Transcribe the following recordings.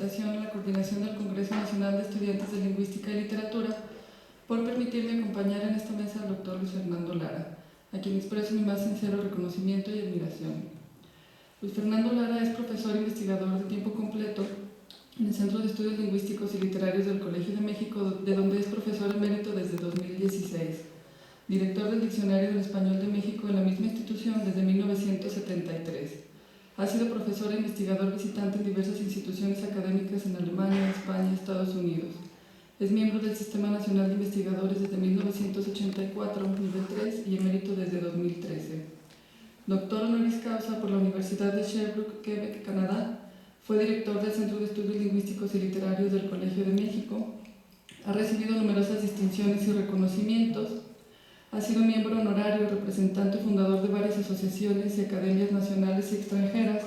invitación a la coordinación del Congreso Nacional de Estudiantes de Lingüística y Literatura, por permitirme acompañar en esta mesa al doctor Luis Fernando Lara, a quien expreso mi más sincero reconocimiento y admiración. Luis Fernando Lara es profesor investigador de tiempo completo en el Centro de Estudios Lingüísticos y Literarios del Colegio de México, de donde es profesor emérito desde 2016, director del Diccionario del Español de México en la misma institución desde 1973. Ha sido profesor e investigador visitante en diversas instituciones académicas en Alemania, España, Estados Unidos. Es miembro del Sistema Nacional de Investigadores desde 1984, nivel 3, y emérito desde 2013. Doctor honoris causa por la Universidad de Sherbrooke, Quebec, Canadá. Fue director del Centro de Estudios Lingüísticos y Literarios del Colegio de México. Ha recibido numerosas distinciones y reconocimientos. Ha sido miembro honorario, representante fundador de varias asociaciones y academias nacionales y extranjeras.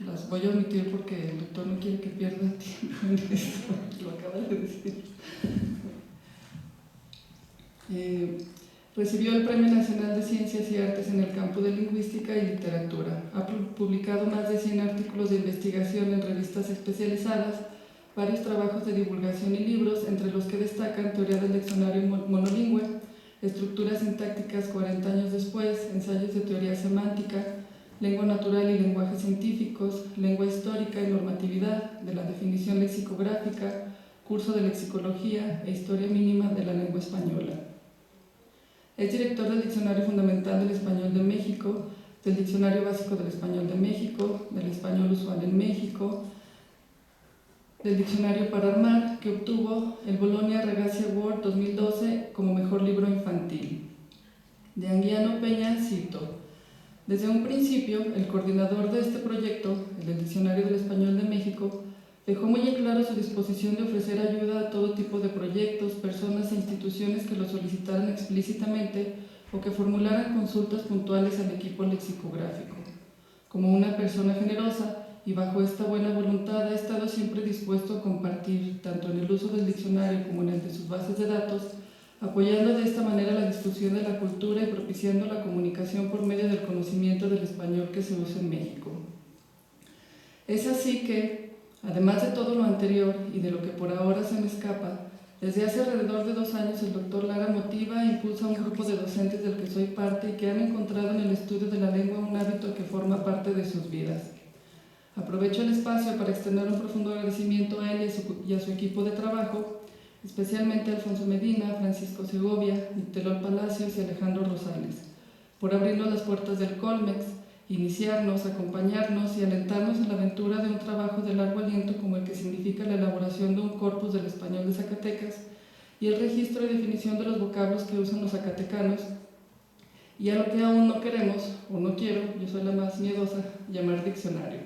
Las voy a omitir porque el doctor no quiere que pierda tiempo en esto, lo acaba de decir. Recibió el Premio Nacional de Ciencias y Artes en el campo de Lingüística y Literatura. Ha publicado más de 100 artículos de investigación en revistas especializadas, varios trabajos de divulgación y libros, entre los que destacan Teoría del Diccionario Monolingüe, Estructuras sintácticas 40 años después, Ensayos de teoría semántica, Lengua natural y lenguajes científicos, Lengua histórica y normatividad, de la definición lexicográfica, Curso de lexicología e Historia mínima de la lengua española. Es director del Diccionario Fundamental del Español de México, del Diccionario Básico del Español de México, del Español Usual en México, del Diccionario para Armar, que obtuvo el Bologna Ragazzi Award 2012 como mejor libro infantil. De Anguiano Peña cito: desde un principio, el coordinador de este proyecto, el del Diccionario del Español de México, dejó muy en claro su disposición de ofrecer ayuda a todo tipo de proyectos, personas e instituciones que lo solicitaran explícitamente o que formularan consultas puntuales al equipo lexicográfico. Como una persona generosa, y bajo esta buena voluntad ha estado siempre dispuesto a compartir, tanto en el uso del diccionario como en el de sus bases de datos, apoyando de esta manera la difusión de la cultura y propiciando la comunicación por medio del conocimiento del español que se usa en México. Es así que, además de todo lo anterior y de lo que por ahora se me escapa, desde hace alrededor de 2 años el doctor Lara motiva e impulsa a un grupo de docentes del que soy parte y que han encontrado en el estudio de la lengua un hábito que forma parte de sus vidas. Aprovecho el espacio para extender un profundo agradecimiento a él y a su equipo de trabajo, especialmente a Alfonso Medina, Francisco Segovia, Mictelol Palacios y Alejandro Rosales, por abrirnos las puertas del Colmex, iniciarnos, acompañarnos y alentarnos en la aventura de un trabajo de largo aliento como el que significa la elaboración de un corpus del español de Zacatecas y el registro y definición de los vocablos que usan los zacatecanos, y a lo que aún no queremos, o no quiero, yo soy la más miedosa, llamar diccionario.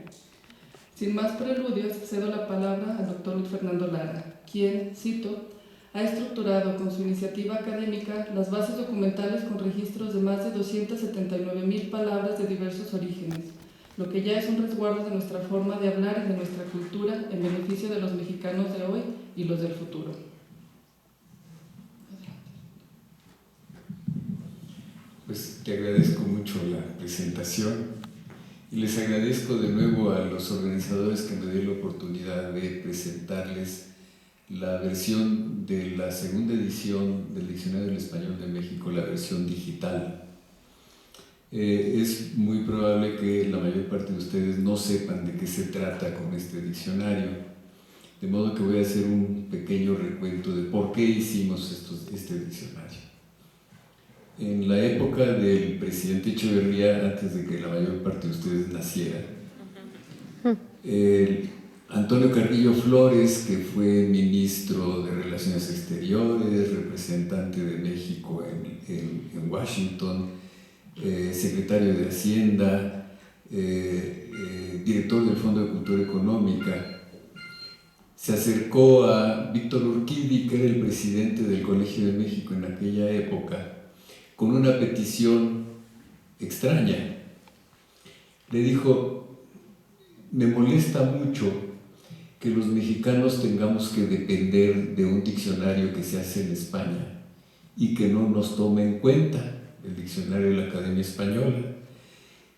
Sin más preludios, cedo la palabra al doctor Luis Fernando Lara, quien, cito, ha estructurado con su iniciativa académica las bases documentales con registros de más de 279,000 palabras de diversos orígenes, lo que ya es un resguardo de nuestra forma de hablar y de nuestra cultura en beneficio de los mexicanos de hoy y los del futuro. Pues te agradezco mucho la presentación. Y les agradezco de nuevo a los organizadores que me den la oportunidad de presentarles la versión de la segunda edición del Diccionario del Español de México, la versión digital. Es muy probable que la mayor parte de ustedes no sepan de qué se trata con este diccionario, de modo que voy a hacer un pequeño recuento de por qué hicimos este diccionario. En la época del presidente Echeverría, antes de que la mayor parte de ustedes nacieran, Antonio Carrillo Flores, que fue ministro de Relaciones Exteriores, representante de México en Washington, secretario de Hacienda, director del Fondo de Cultura Económica, se acercó a Víctor Urquidi, que era el presidente del Colegio de México en aquella época, con una petición extraña. Le dijo: me molesta mucho que los mexicanos tengamos que depender de un diccionario que se hace en España y que no nos tome en cuenta el diccionario de la Academia Española.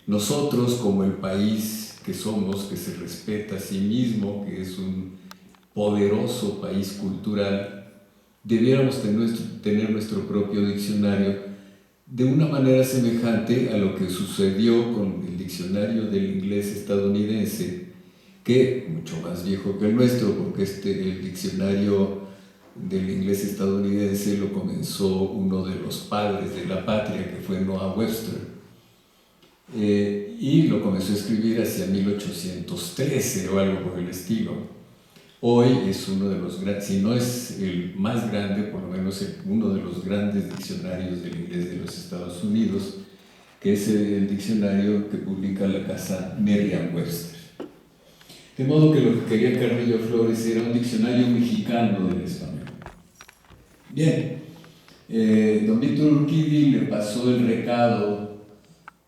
Nosotros, como el país que somos, que se respeta a sí mismo, que es un poderoso país cultural, debiéramos tener nuestro propio diccionario de una manera semejante a lo que sucedió con el diccionario del inglés estadounidense, que mucho más viejo que el nuestro, porque el diccionario del inglés estadounidense lo comenzó uno de los padres de la patria, que fue Noah Webster, y lo comenzó a escribir hacia 1813 o algo por el estilo. Hoy es uno de los grandes, si no es el más grande, por lo menos uno de los grandes diccionarios del inglés de los Estados Unidos, que es el diccionario que publica la casa Merriam-Webster. De modo que lo que quería Carrillo Flores era un diccionario mexicano del español. Bien, don Víctor Urquidi le pasó el recado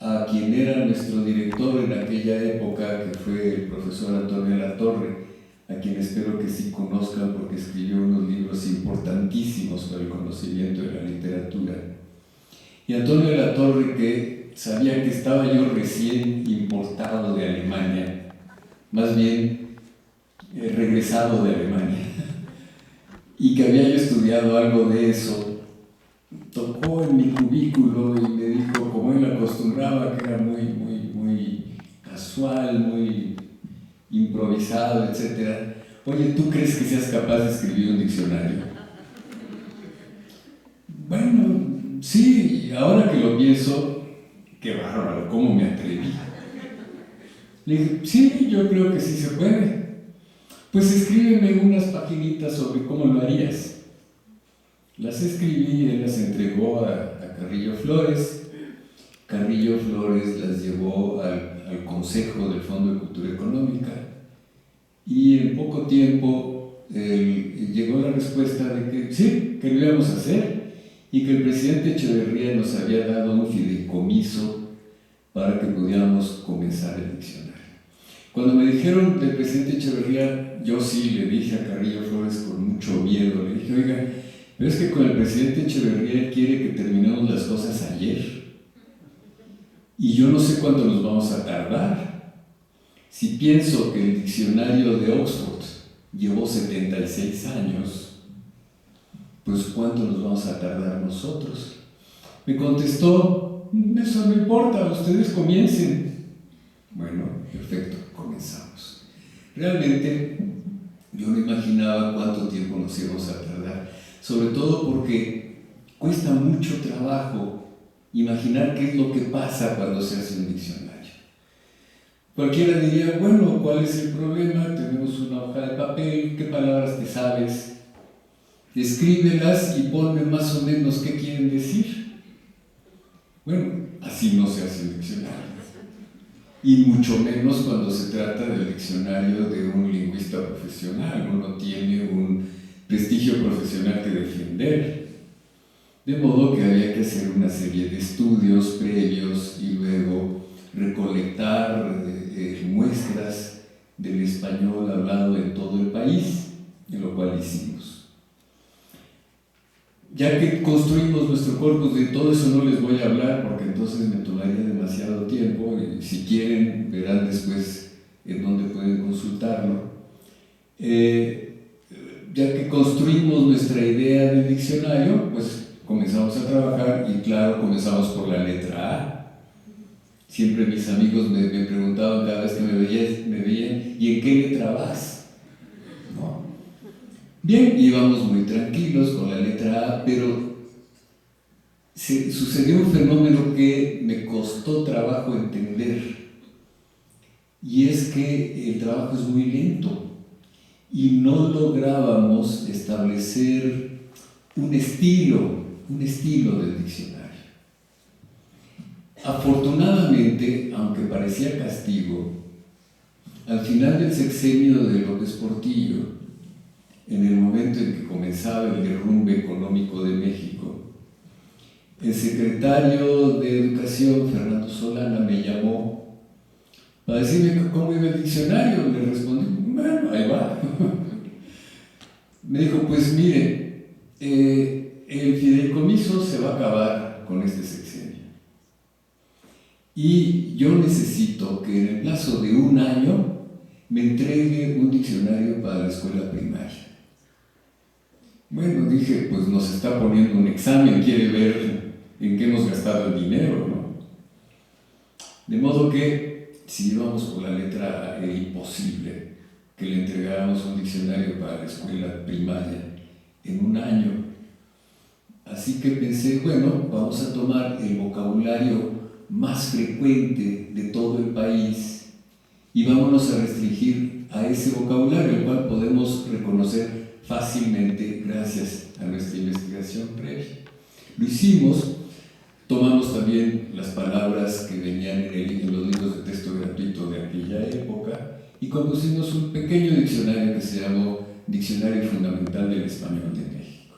a quien era nuestro director en aquella época, que fue el profesor Antonio Latorre, a quien espero que sí conozcan porque escribió unos libros importantísimos para el conocimiento de la literatura. Y Antonio Latorre, que sabía que estaba yo recién importado de Alemania, más bien regresado de Alemania, y que había yo estudiado algo de eso, tocó en mi cubículo y me dijo, como él acostumbraba, que era muy casual, muy improvisado, etc. Oye, ¿tú crees que seas capaz de escribir un diccionario? Bueno, sí, ahora que lo pienso, qué bárbaro, ¿cómo me atreví? Le dije, sí, yo creo que sí se puede. Pues escríbeme unas paginitas sobre cómo lo harías. Las escribí, él las entregó a Carrillo Flores. Carrillo Flores las llevó al Consejo del Fondo de Cultura Económica y en poco tiempo llegó la respuesta de que sí, que lo íbamos a hacer y que el presidente Echeverría nos había dado un fideicomiso para que pudiéramos comenzar el diccionario. Cuando me dijeron del presidente Echeverría, yo sí le dije a Carrillo Flores con mucho miedo, le dije, oiga, pero es que con el presidente Echeverría quiere que terminemos las cosas ayer. Y yo no sé cuánto nos vamos a tardar. Si pienso que el diccionario de Oxford llevó 76 años, pues ¿cuánto nos vamos a tardar nosotros? Me contestó, eso no importa, ustedes comiencen. Bueno, perfecto, comenzamos. Realmente yo no imaginaba cuánto tiempo nos íbamos a tardar, sobre todo porque cuesta mucho trabajo imaginar qué es lo que pasa cuando se hace un diccionario. Cualquiera diría, bueno, ¿cuál es el problema? Tenemos una hoja de papel, ¿qué palabras te sabes? Escríbelas y ponme más o menos qué quieren decir. Bueno, así no se hace un diccionario. Y mucho menos cuando se trata del diccionario de un lingüista profesional. Uno tiene un prestigio profesional que defender. De modo que había que hacer una serie de estudios previos y luego recolectar muestras del español hablado en todo el país, en lo cual hicimos. Ya que construimos nuestro corpus, de todo eso no les voy a hablar porque entonces me tomaría demasiado tiempo y si quieren verán después en dónde pueden consultarlo. Ya que construimos nuestra idea del diccionario, pues comenzamos a trabajar y claro, comenzamos por la letra A. Siempre mis amigos me preguntaban cada vez que me veían, ¿y en qué letra vas? ¿No? Bien, íbamos muy tranquilos con la letra A, pero sucedió un fenómeno que me costó trabajo entender, y es que el trabajo es muy lento y no lográbamos establecer un estilo del diccionario. Afortunadamente, aunque parecía castigo, al final del sexenio de López Portillo, en el momento en que comenzaba el derrumbe económico de México, el secretario de Educación, Fernando Solana, me llamó para decirme cómo iba el diccionario. Le respondí, bueno, ahí va. Me dijo, pues mire, el fideicomiso se va a acabar con este sexenio. Y yo necesito que en el plazo de un año me entregue un diccionario para la escuela primaria. Bueno, dije, pues nos está poniendo un examen, quiere ver en qué hemos gastado el dinero, ¿no? De modo que, si íbamos por la letra A, era imposible que le entregáramos un diccionario para la escuela primaria en un año. Así que pensé, bueno, vamos a tomar el vocabulario más frecuente de todo el país y vámonos a restringir a ese vocabulario, el cual podemos reconocer fácilmente gracias a nuestra investigación previa. Lo hicimos, tomamos también las palabras que venían en los libros de texto gratuito de aquella época y compusimos un pequeño diccionario que se llamó Diccionario Fundamental del Español de México.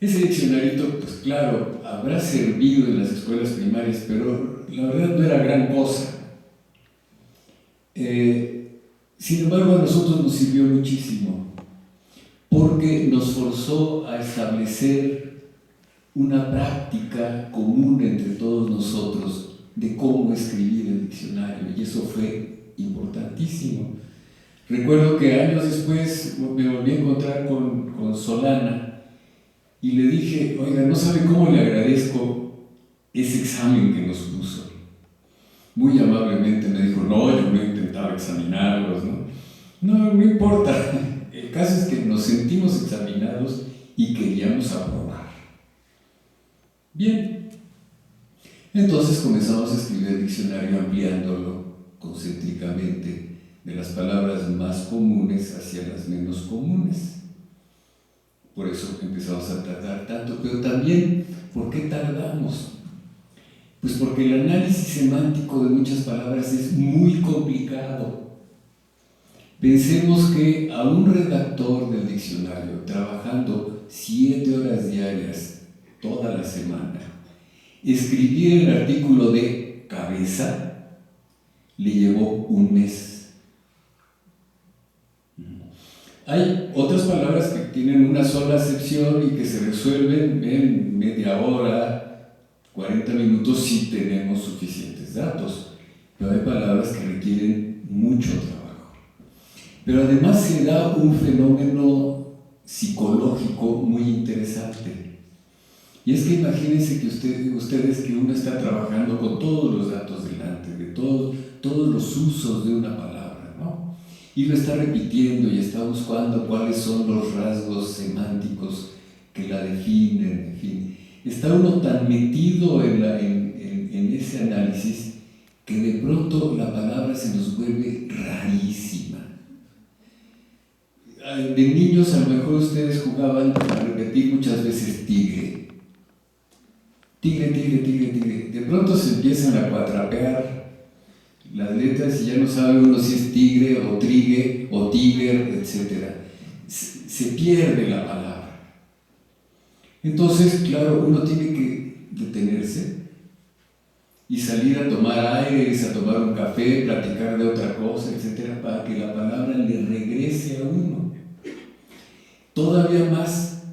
Ese diccionarito, pues claro, habrá servido en las escuelas primarias, pero la verdad no era gran cosa. Sin embargo, a nosotros nos sirvió muchísimo, porque nos forzó a establecer una práctica común entre todos nosotros de cómo escribir el diccionario, y eso fue importantísimo. Recuerdo que años después me volví a encontrar con Solana y le dije, oiga, no sabe cómo le agradezco ese examen que nos puso. Muy amablemente me dijo, no, yo no intentaba examinarlos, no importa. El caso es que nos sentimos examinados y queríamos aprobar. Bien, entonces comenzamos a escribir el diccionario ampliándolo concéntricamente de las palabras más comunes hacia las menos comunes. Por eso empezamos a tardar tanto, pero también, ¿por qué tardamos? Pues porque el análisis semántico de muchas palabras es muy complicado. Pensemos que a un redactor del diccionario, trabajando 7 horas diarias toda la semana, escribir el artículo de cabeza le llevó un mes. Hay otras palabras que tienen una sola acepción y que se resuelven en media hora, 40 minutos si tenemos suficientes datos, pero hay palabras que requieren mucho trabajo. Pero además se da un fenómeno psicológico muy interesante. Y es que imagínense que ustedes que uno está trabajando con todos los datos delante, de todos los usos de una palabra, ¿no? Y lo está repitiendo y está buscando cuáles son los rasgos semánticos que la definen, en fin. Está uno tan metido en ese análisis que de pronto la palabra se nos vuelve rarísima. De niños a lo mejor ustedes jugaban a repetir muchas veces tigre. Tigre, tigre, tigre, tigre. De pronto se empiezan a cuatrapear las letras y ya no sabe uno si es tigre o trigue o tiger, etc. Se pierde la palabra. Entonces, claro, uno tiene que detenerse y salir a tomar aires, a tomar un café, platicar de otra cosa, etc., para que la palabra le regrese a uno. Todavía más,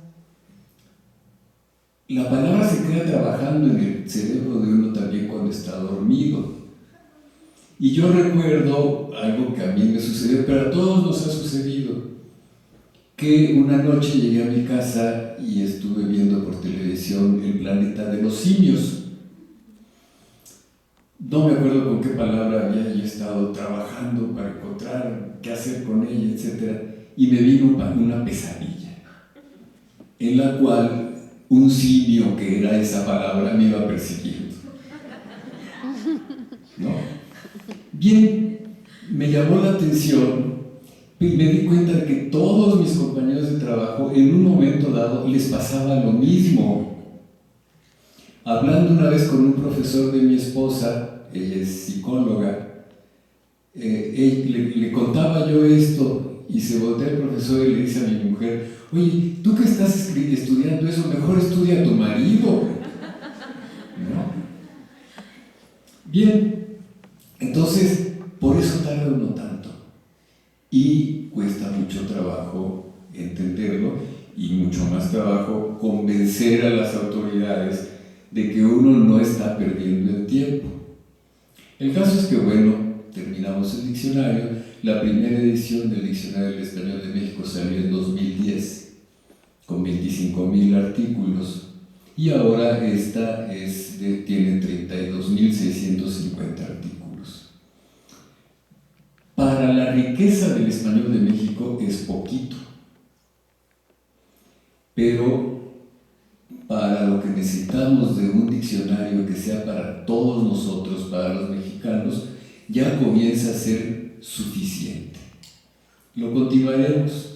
la palabra se queda trabajando en el cerebro de uno también cuando está dormido. Y yo recuerdo algo que a mí me sucedió, pero a todos nos ha sucedido, que una noche llegué a mi casa y estuve viendo por televisión El planeta de los simios. No me acuerdo con qué palabra había yo estado trabajando para encontrar qué hacer con ella, etc. Y me vino una pesadilla, en la cual un simio que era esa palabra me iba persiguiendo. ¿No? Bien, me llamó la atención y me di cuenta de que todos mis compañeros de trabajo en un momento dado les pasaba lo mismo. Hablando una vez con un profesor de mi esposa, ella es psicóloga, le contaba yo esto y se voltea el profesor y le dice a mi mujer, oye, tú que estás estudiando eso, mejor estudia a tu marido. ¿No? Bien, entonces, por eso tarda uno tanto y cuesta mucho trabajo entenderlo y mucho más trabajo convencer a las autoridades de que uno no está perdiendo el tiempo. El caso es que, bueno, terminamos el diccionario. La primera edición del Diccionario del Español de México salió en 2010, con 25,000 artículos, y ahora esta tiene 32,650 artículos. Para la riqueza del español de México es poquito, pero para lo que necesitamos de un diccionario que sea para todos nosotros, para los mexicanos, ya comienza a ser suficiente. Lo continuaremos.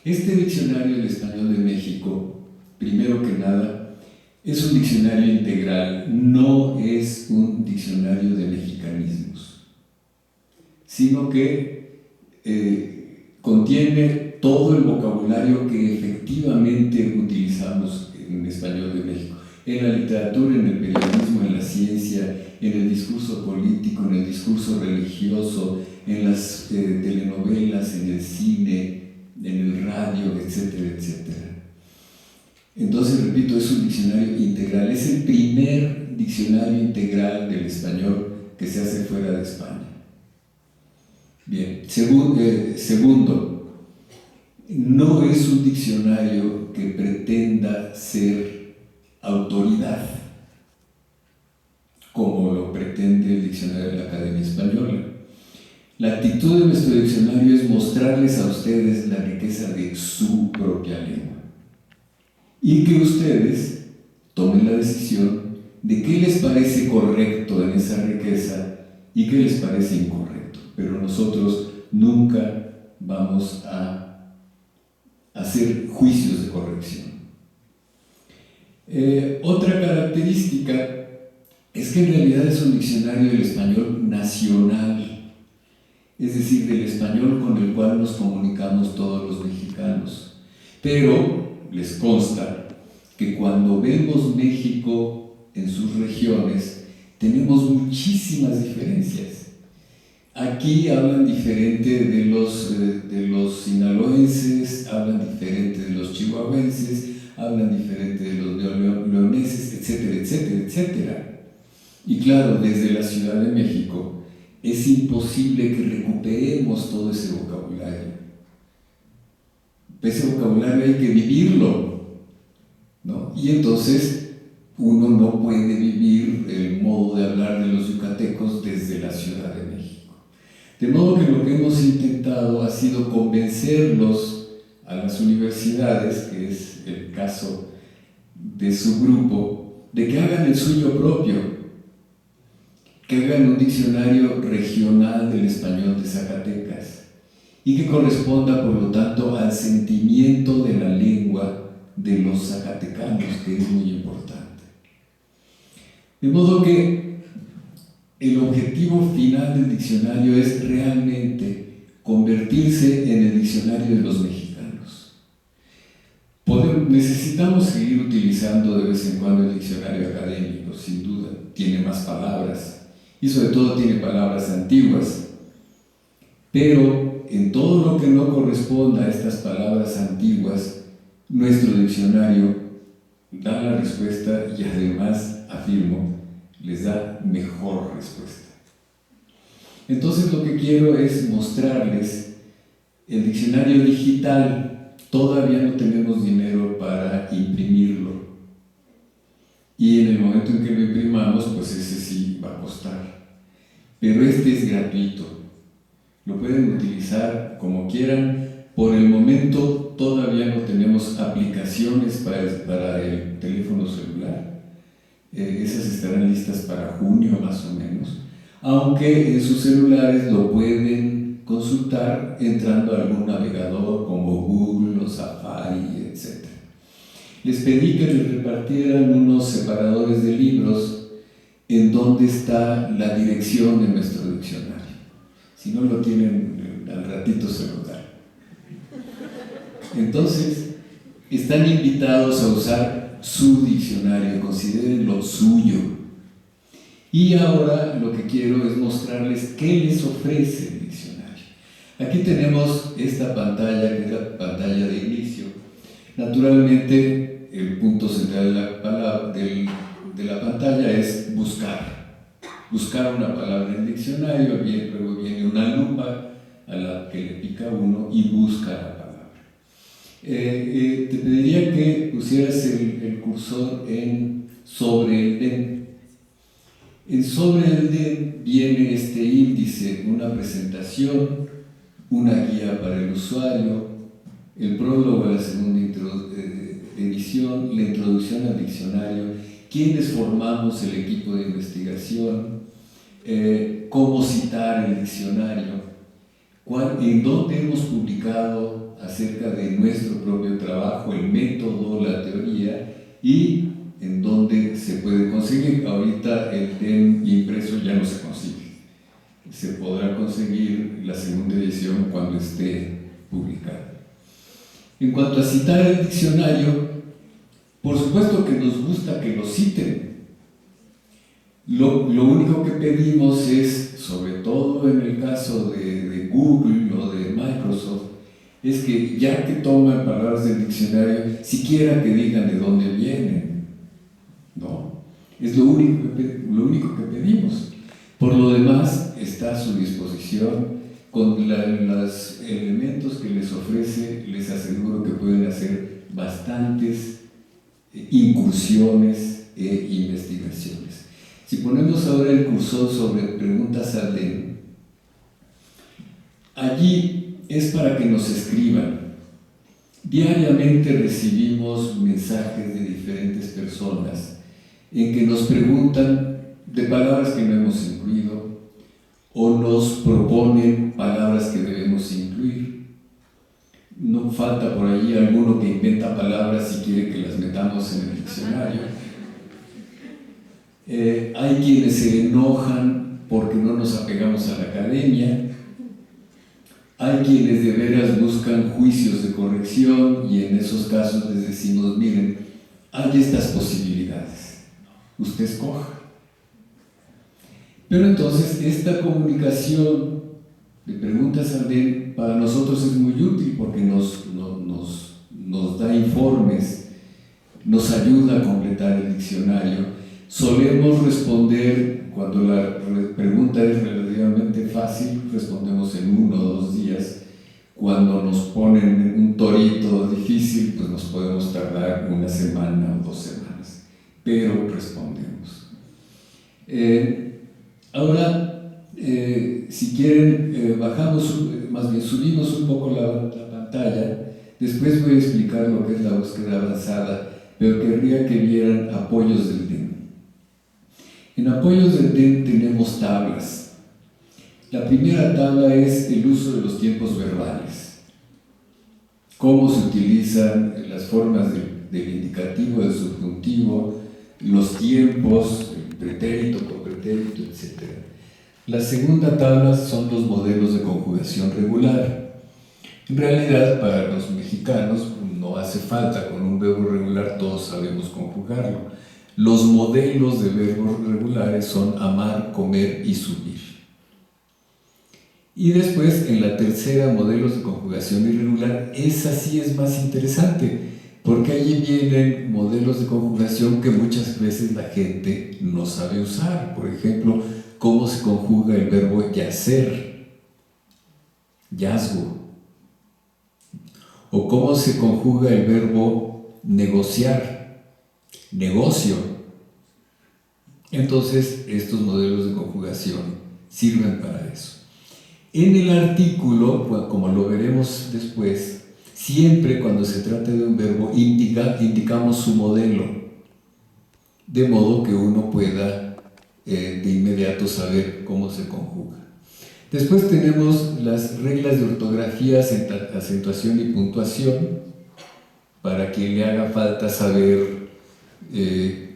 Este diccionario del español de México, primero que nada, es un diccionario integral, no es un diccionario de mexicanismos, sino que contiene todo el vocabulario que efectivamente utilizamos en español de México, en la literatura, en el periodismo, en la ciencia, en el discurso político, en el discurso religioso, en las telenovelas, en el cine, en el radio, etcétera, etcétera. Entonces, repito, es un diccionario integral, es el primer diccionario integral del español que se hace fuera de España. Bien, segundo, no es un diccionario que pretenda ser autoridad, como lo pretende el diccionario de la Academia Española. La actitud de nuestro diccionario es mostrarles a ustedes la riqueza de su propia lengua y que ustedes tomen la decisión de qué les parece correcto en esa riqueza y qué les parece incorrecto. Pero nosotros nunca vamos a hacer juicios de corrección. Otra característica es que en realidad es un diccionario del español nacional, es decir, del español con el cual nos comunicamos todos los mexicanos. Pero les consta que cuando vemos México en sus regiones, tenemos muchísimas diferencias. Aquí hablan diferente de los sinaloenses, hablan diferente de los chihuahuenses, hablan diferente de los leoneses, etcétera, etcétera, etcétera. Y claro, desde la Ciudad de México es imposible que recuperemos todo ese vocabulario. Ese vocabulario hay que vivirlo, ¿no? Y entonces uno no puede vivir el modo de hablar de los yucatecos desde la Ciudad de México. De modo que lo que hemos intentado ha sido convencerlos a las universidades, que es el caso de su grupo, de que hagan el suyo propio, que hagan un diccionario regional del español de Zacatecas y que corresponda, por lo tanto, al sentimiento de la lengua de los zacatecanos, que es muy importante. De modo que el objetivo final del diccionario es realmente convertirse en el diccionario de los mexicanos. Necesitamos seguir utilizando de vez en cuando el diccionario académico, sin duda, tiene más palabras y sobre todo tiene palabras antiguas, pero en todo lo que no corresponda a estas palabras antiguas, nuestro diccionario da la respuesta y además, afirmo, les da mejor respuesta. Entonces lo que quiero es mostrarles el diccionario digital. Todavía no tenemos dinero para imprimirlo y en el momento en que lo imprimamos, pues ese sí va a costar, pero este es gratuito, lo pueden utilizar como quieran. Por el momento todavía no tenemos aplicaciones para el teléfono celular, esas estarán listas para junio más o menos, aunque en sus celulares lo pueden consultar entrando a algún navegador como Google o Safari, etc. Les pedí que les repartieran unos separadores de libros en donde está la dirección de nuestro diccionario. Si no lo tienen, al ratito se lo dan. Entonces, están invitados a usar su diccionario, considérenlo suyo. Y ahora lo que quiero es mostrarles qué les ofrece el diccionario. Aquí tenemos esta pantalla, que es la pantalla de inicio. Naturalmente, el punto central de la pantalla es buscar. buscar una palabra en el diccionario, luego viene una lupa a la que le pica uno y busca la palabra. Te pediría que pusieras el cursor en sobre el DEN. En sobre el DEN viene este índice, una presentación, una guía para el usuario, el prólogo a la segunda edición, la introducción al diccionario, quiénes formamos el equipo de investigación, cómo citar el diccionario, en dónde hemos publicado acerca de nuestro propio trabajo, el método, la teoría y en dónde se puede conseguir. Ahorita el DEN impreso ya no se consigue. Se podrá conseguir la segunda edición cuando esté publicada. En cuanto a citar el diccionario, por supuesto que nos gusta que lo citen. Lo único que pedimos es, sobre todo en el caso de Google o de Microsoft, es que ya que toman palabras del diccionario, siquiera que digan de dónde vienen, ¿no? Es lo único que pedimos. Por lo demás, está a su disposición. Con los elementos que les ofrece, les aseguro que pueden hacer bastantes incursiones e investigaciones. Si ponemos ahora el cursor sobre preguntas al DEN, allí es para que nos escriban. Diariamente recibimos mensajes de diferentes personas en que nos preguntan de palabras que no hemos incluido o nos proponen palabras que debemos incluir. No falta por ahí alguno que inventa palabras y quiere que las metamos en el diccionario. Hay quienes se enojan porque no nos apegamos a la academia. Hay quienes de veras buscan juicios de corrección y en esos casos les decimos, miren, hay estas posibilidades, usted escoja. Pero entonces esta comunicación de preguntas al DEN para nosotros es muy útil porque nos da informes, nos ayuda a completar el diccionario. Solemos responder, cuando la pregunta es relativamente fácil, respondemos en 1 o 2 días. Cuando nos ponen un torito difícil, pues nos podemos tardar 1 semana o 2 semanas, pero respondemos. Ahora, si quieren, subimos un poco la pantalla. Después voy a explicar lo que es la búsqueda avanzada, pero querría que vieran apoyos del DEN. En apoyos del DEN tenemos tablas. La primera tabla es el uso de los tiempos verbales. Cómo se utilizan las formas del indicativo, del subjuntivo, los tiempos, el pretérito, copretérito, etc. La segunda tabla son los modelos de conjugación regular. En realidad, para los mexicanos no hace falta, con un verbo regular todos sabemos conjugarlo. Los modelos de verbos regulares son amar, comer y subir. Y después, en la tercera, modelos de conjugación irregular, esa sí es más interesante, porque allí vienen modelos de conjugación que muchas veces la gente no sabe usar. Por ejemplo, cómo se conjuga el verbo yacer, yazgo, o cómo se conjuga el verbo negociar, negocio. Entonces, estos modelos de conjugación sirven para eso. En el artículo, como lo veremos después, siempre cuando se trata de un verbo indicamos su modelo, de modo que uno pueda de inmediato saber cómo se conjuga. Después tenemos las reglas de ortografía, acentuación y puntuación, para quien le haga falta saber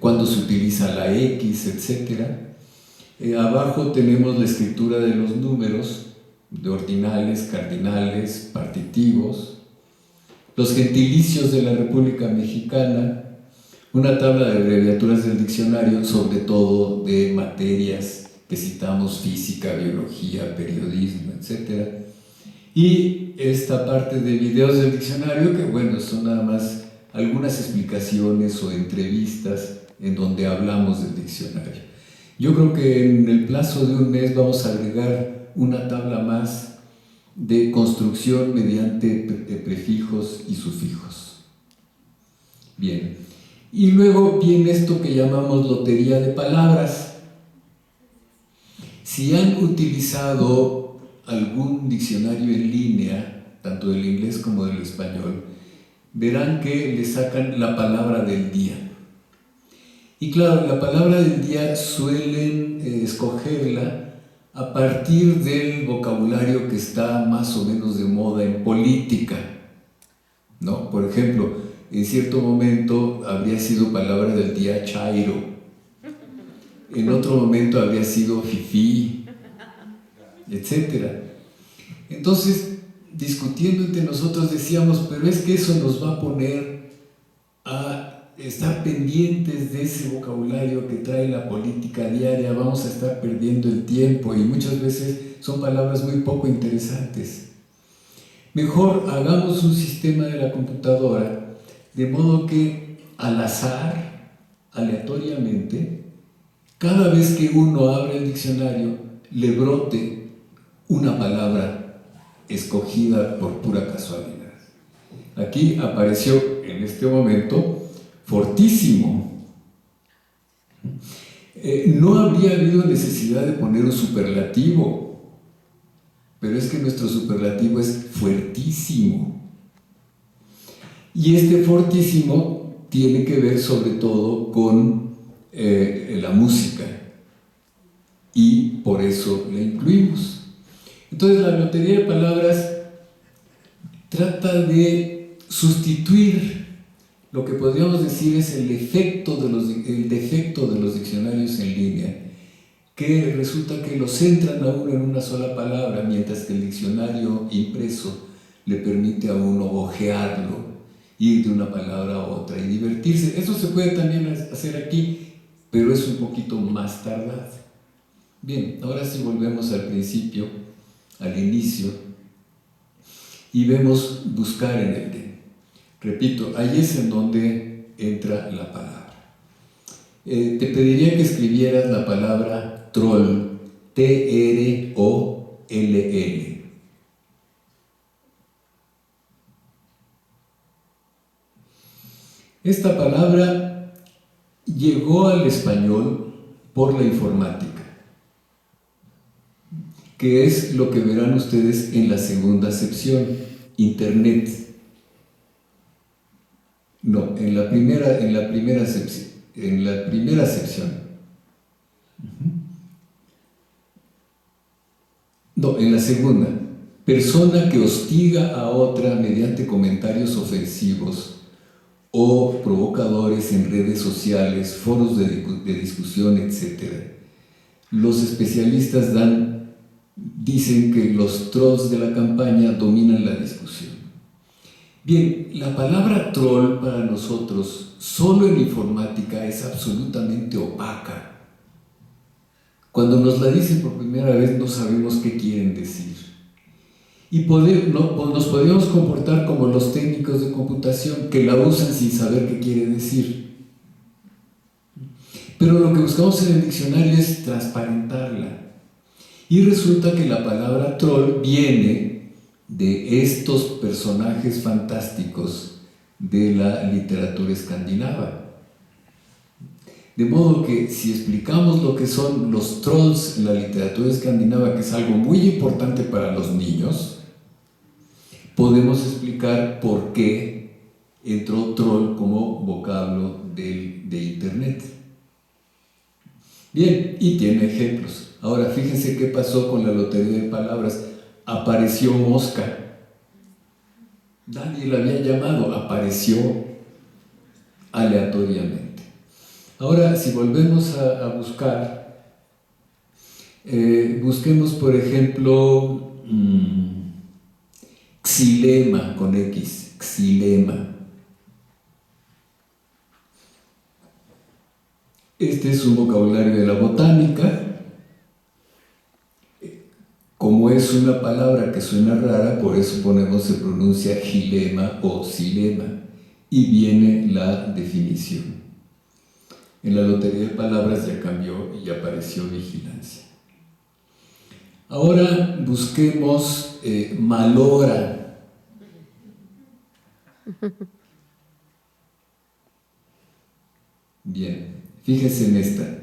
cuándo se utiliza la X, etc. Abajo tenemos la escritura de los números, de ordinales, cardinales, partitivos, los gentilicios de la República Mexicana, una tabla de abreviaturas del diccionario, sobre todo de materias que citamos: física, biología, periodismo, etc. Y esta parte de videos del diccionario, que bueno, son nada más algunas explicaciones o entrevistas en donde hablamos del diccionario. Yo creo que en el plazo de un mes vamos a agregar una tabla más de construcción mediante prefijos y sufijos. Bien. Y luego viene esto que llamamos lotería de palabras. Si han utilizado algún diccionario en línea, tanto del inglés como del español, verán que le sacan la palabra del día. Y claro, la palabra del día suelen escogerla a partir del vocabulario que está más o menos de moda en política, ¿no? Por ejemplo, en cierto momento habría sido palabra del día chairo, en otro momento habría sido fifí, etc. Entonces, discutiendo entre nosotros decíamos, pero es que eso nos va a poner a estar pendientes de ese vocabulario que trae la política diaria, vamos a estar perdiendo el tiempo y muchas veces son palabras muy poco interesantes. Mejor hagamos un sistema de la computadora de modo que al azar, aleatoriamente, cada vez que uno abre el diccionario le brote una palabra escogida por pura casualidad. Aquí apareció en este momento fortísimo. No habría habido necesidad de poner un superlativo, pero es que nuestro superlativo es fuertísimo. Y este fortísimo tiene que ver sobre todo con la música, y por eso la incluimos. Entonces la lotería de palabras trata de sustituir lo que podríamos decir es el defecto de los diccionarios en línea, que resulta que los centran a uno en una sola palabra, mientras que el diccionario impreso le permite a uno ojearlo, ir de una palabra a otra y divertirse. Eso se puede también hacer aquí, pero es un poquito más tardado. Bien, ahora sí volvemos al principio, al inicio, y vemos buscar en el D. Repito, ahí es en donde entra la palabra. Te pediría que escribieras la palabra troll, T-R-O-L-L. Esta palabra llegó al español por la informática, que es lo que verán ustedes en la segunda sección, Internet. No, en la primera sección. No, en la segunda. Persona que hostiga a otra mediante comentarios ofensivos o provocadores en redes sociales, foros de discusión, etc. Los especialistas dicen que los trolls de la campaña dominan la discusión. Bien, la palabra troll para nosotros, solo en informática, es absolutamente opaca. Cuando nos la dicen por primera vez no sabemos qué quieren decir. Y nos podemos comportar como los técnicos de computación que la usan sin saber qué quiere decir. Pero lo que buscamos en el diccionario es transparentarla. Y resulta que la palabra troll viene de estos personajes fantásticos de la literatura escandinava. De modo que si explicamos lo que son los trolls en la literatura escandinava, que es algo muy importante para los niños, podemos explicar por qué entró troll como vocablo de Internet. Bien, y tiene ejemplos. Ahora, fíjense qué pasó con la lotería de palabras. Apareció mosca. Nadie la había llamado, apareció aleatoriamente. Ahora, si volvemos a buscar, busquemos, por ejemplo, xilema con X, xilema. Este es un vocabulario de la botánica. Como es una palabra que suena rara, por eso se pronuncia gilema o xilema, y viene la definición. En la lotería de palabras ya cambió y apareció vigilancia. Ahora busquemos malora. Bien, fíjense en esta.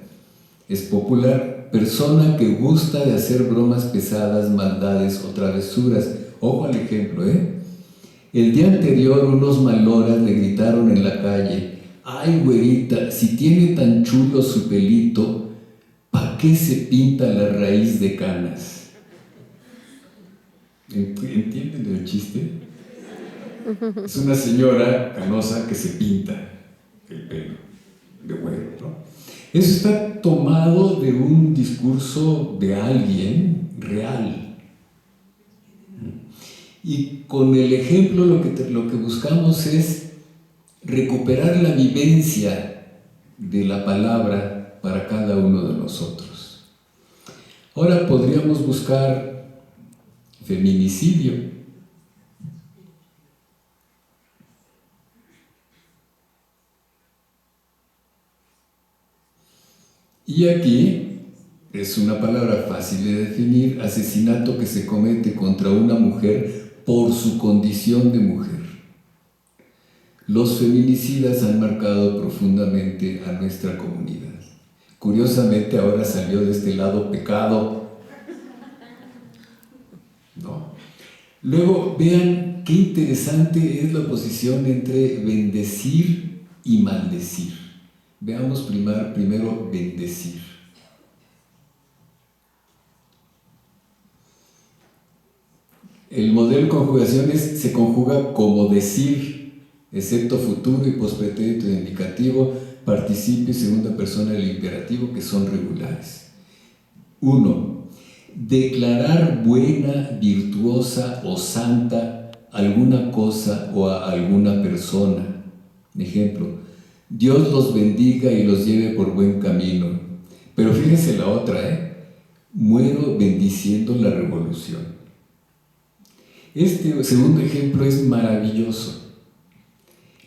Es popular, persona que gusta de hacer bromas pesadas, maldades o travesuras. Ojo al ejemplo, ¿eh? El día anterior unos maloras le gritaron en la calle: ay, güerita, si tiene tan chulo su pelito, ¿pa' qué se pinta la raíz de canas? ¿Entienden el chiste? Es una señora canosa que se pinta el pelo de güero, ¿no? Eso está tomado de un discurso de alguien real. Y con el ejemplo lo que buscamos es recuperar la vivencia de la palabra para cada uno de nosotros. Ahora podríamos buscar feminicidio. Y aquí es una palabra fácil de definir: asesinato que se comete contra una mujer por su condición de mujer. Los feminicidas han marcado profundamente a nuestra comunidad. Curiosamente ahora salió de este lado pecado, ¿no? Luego vean qué interesante es la oposición entre bendecir y maldecir. Veamos primero bendecir. El modelo de conjugaciones se conjuga como decir, excepto futuro y pospretérito de indicativo, participio y segunda persona del imperativo, que son regulares. 1. Declarar buena, virtuosa o santa alguna cosa o a alguna persona. Ejemplo: Dios los bendiga y los lleve por buen camino. Pero fíjense la otra, muero bendiciendo la revolución. Este segundo ejemplo es maravilloso.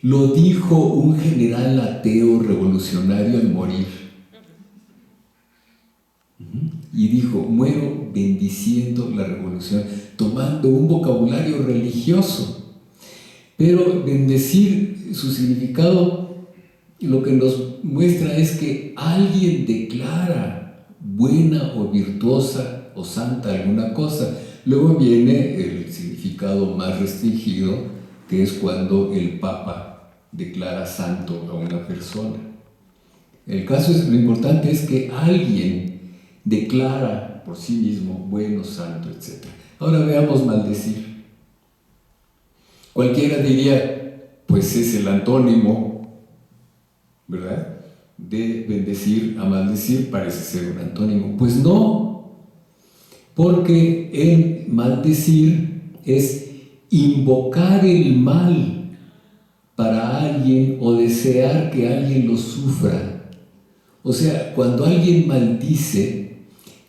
Lo dijo un general ateo revolucionario al morir. Y dijo: muero bendiciendo la revolución, tomando un vocabulario religioso. Pero bendecir, su significado, lo que nos muestra es que alguien declara buena o virtuosa o santa alguna cosa. Luego viene el significado más restringido, que es cuando el Papa declara santo a una persona. El caso es, lo importante es que alguien declara por sí mismo bueno, santo, etc. Ahora veamos maldecir. Cualquiera diría, pues es el antónimo, ¿verdad?, de bendecir a maldecir. Parece ser un antónimo. Pues no, porque el maldecir es invocar el mal para alguien o desear que alguien lo sufra. O sea, cuando alguien maldice,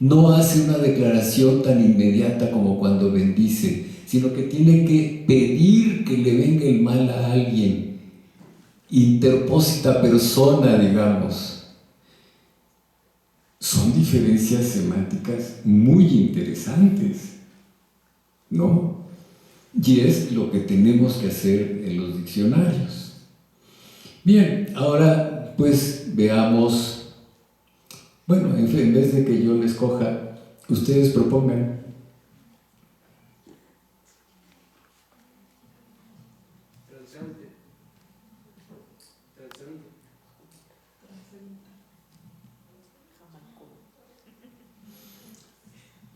no hace una declaración tan inmediata como cuando bendice, sino que tiene que pedir que le venga el mal a alguien, interpósita persona, digamos. Son diferencias semánticas muy interesantes, ¿no? Y es lo que tenemos que hacer en los diccionarios. Bien, ahora pues veamos, bueno, en vez de que yo les coja, ustedes propongan.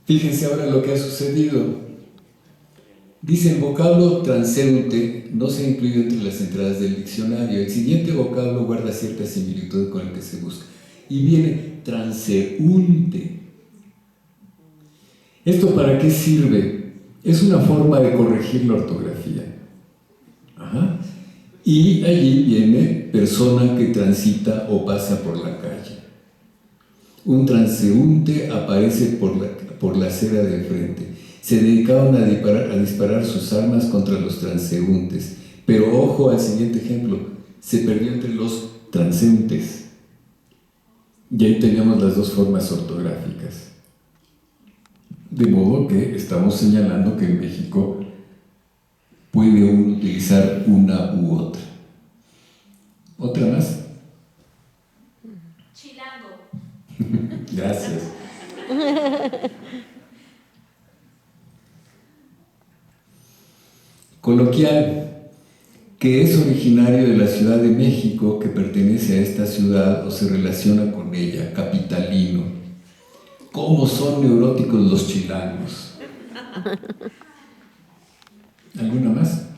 Fíjense ahora lo que ha sucedido. Dice: el vocablo transeúnte no se ha incluido entre las entradas del diccionario. El siguiente vocablo guarda cierta similitud con el que se busca. Y viene transeúnte. ¿Esto para qué sirve? Es una forma de corregir la ortografía. Ajá. Y allí viene persona que transita o pasa por la calle. Un transeúnte aparece por la acera de enfrente. Se dedicaban a disparar sus armas contra los transeúntes. Pero ojo al siguiente ejemplo: se perdió entre los transeúntes. Y ahí tenemos las dos formas ortográficas. De modo que estamos señalando que en México puede uno utilizar una u otra. ¿Otra más? Chilango. Gracias. Coloquial, que es originario de la Ciudad de México, que pertenece a esta ciudad o se relaciona con ella, capitalino. ¿Cómo son neuróticos los chilangos? ¿Alguna más?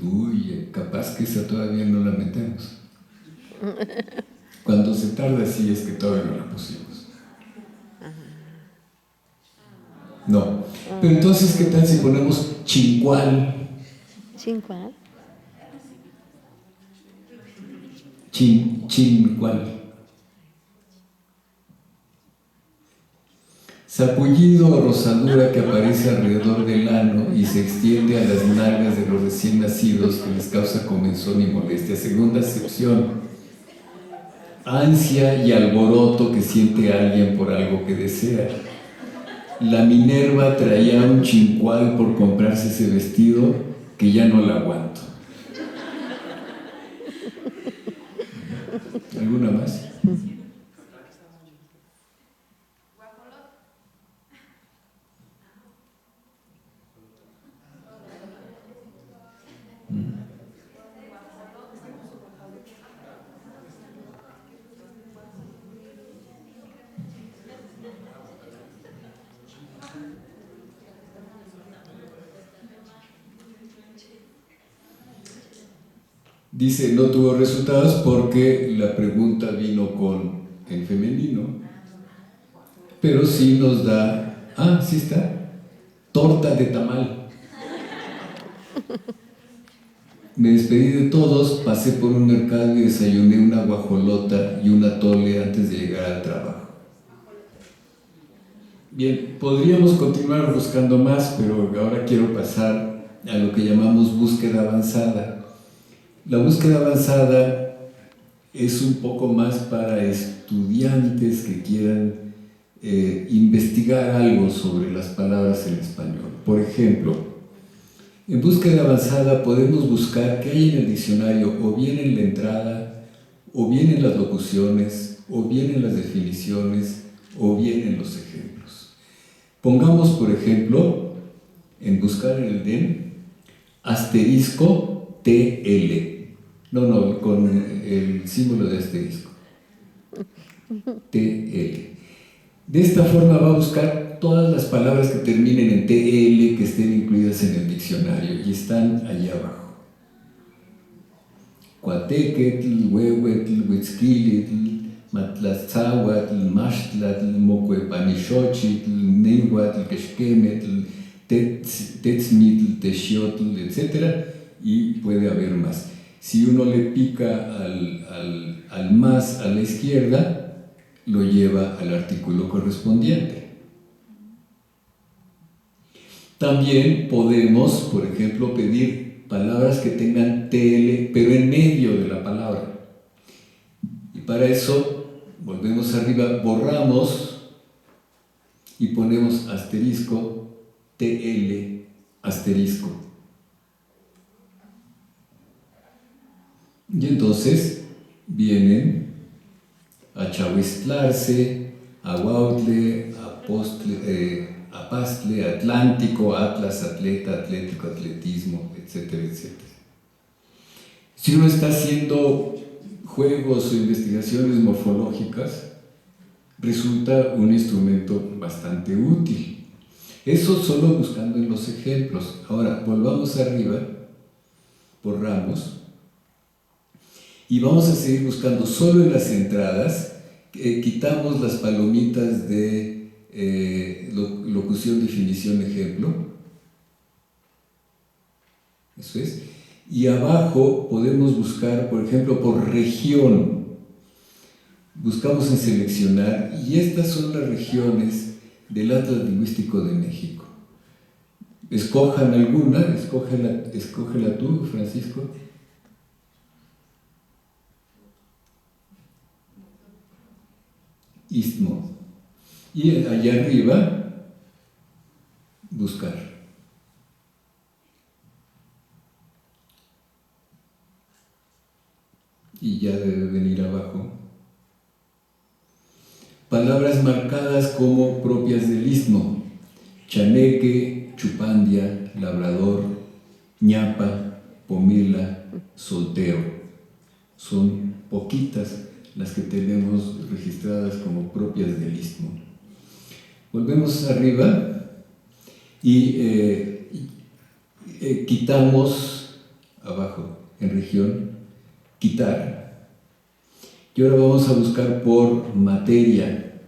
Uy, capaz que esa todavía no la metemos. Cuando se tarda así es que todavía no la pusimos. No. Pero entonces, ¿qué tal si ponemos chincual? ¿Chincual? Chincual. Sapullido o rosadura que aparece alrededor del ano y se extiende a las nalgas de los recién nacidos, que les causa comezón y molestia. Segunda acepción, ansia y alboroto que siente alguien por algo que desea. La Minerva traía un chincual por comprarse ese vestido que ya no la aguanto. ¿Alguna más? Dice, no tuvo resultados porque la pregunta vino en femenino, pero sí nos da, sí está, torta de tamal. Me despedí de todos, pasé por un mercado y desayuné una guajolota y un atole antes de llegar al trabajo. Bien, podríamos continuar buscando más, pero ahora quiero pasar a lo que llamamos búsqueda avanzada. La búsqueda avanzada es un poco más para estudiantes que quieran investigar algo sobre las palabras en español. Por ejemplo, en búsqueda avanzada podemos buscar qué hay en el diccionario, o bien en la entrada, o bien en las locuciones, o bien en las definiciones, o bien en los ejemplos. Pongamos, por ejemplo, en buscar en el DEN, asterisco TL. No, con el símbolo de asterisco. TL. De esta forma va a buscar todas las palabras que terminen en TL que estén incluidas en el diccionario y están allí abajo. Cuatequetl, huehuetl, huitzquilitl, matlatzauatl, maxtlatl, mocuepanixochitl, nehuatl, quexquemetl, tetzmitl, texiotl, etc. Y puede haber más. Si uno le pica al más a la izquierda, lo lleva al artículo correspondiente. También podemos, por ejemplo, pedir palabras que tengan TL, pero en medio de la palabra. Y para eso, volvemos arriba, borramos y ponemos asterisco, TL, asterisco. Y entonces vienen a Chahuistlarse, a Huautle, a Pastle, Atlántico, Atlas, Atleta, Atlético, Atletismo, etcétera, etcétera. Si uno está haciendo juegos o investigaciones morfológicas, resulta un instrumento bastante útil. Eso solo buscando en los ejemplos. Ahora, volvamos arriba, borramos, y vamos a seguir buscando solo en las entradas. Quitamos las palomitas de locución, definición, ejemplo. Eso es. Y abajo podemos buscar, por ejemplo, por región. buscamos en seleccionar, y estas son las regiones del Atlas Lingüístico de México. Escojan alguna, escógela tú, Francisco. Istmo. Y allá arriba, buscar. Y ya debe venir abajo. Palabras marcadas como propias del istmo: chaneque, chupandia, labrador, ñapa, pomela, soltero. Son poquitas las que tenemos registradas como propias del istmo. Volvemos arriba y quitamos abajo en región, quitar. Y ahora vamos a buscar por materia.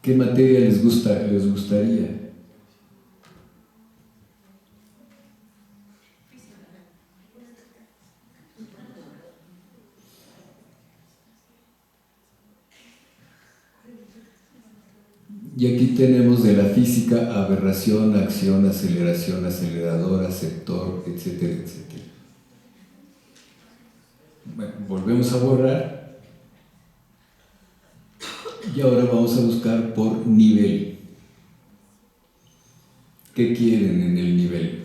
¿Qué materia les gustaría? Y aquí tenemos de la física: aberración, acción, aceleración, aceleradora, sector, etcétera, etcétera. Bueno, volvemos a borrar. Y ahora vamos a buscar por nivel. ¿Qué quieren en el nivel?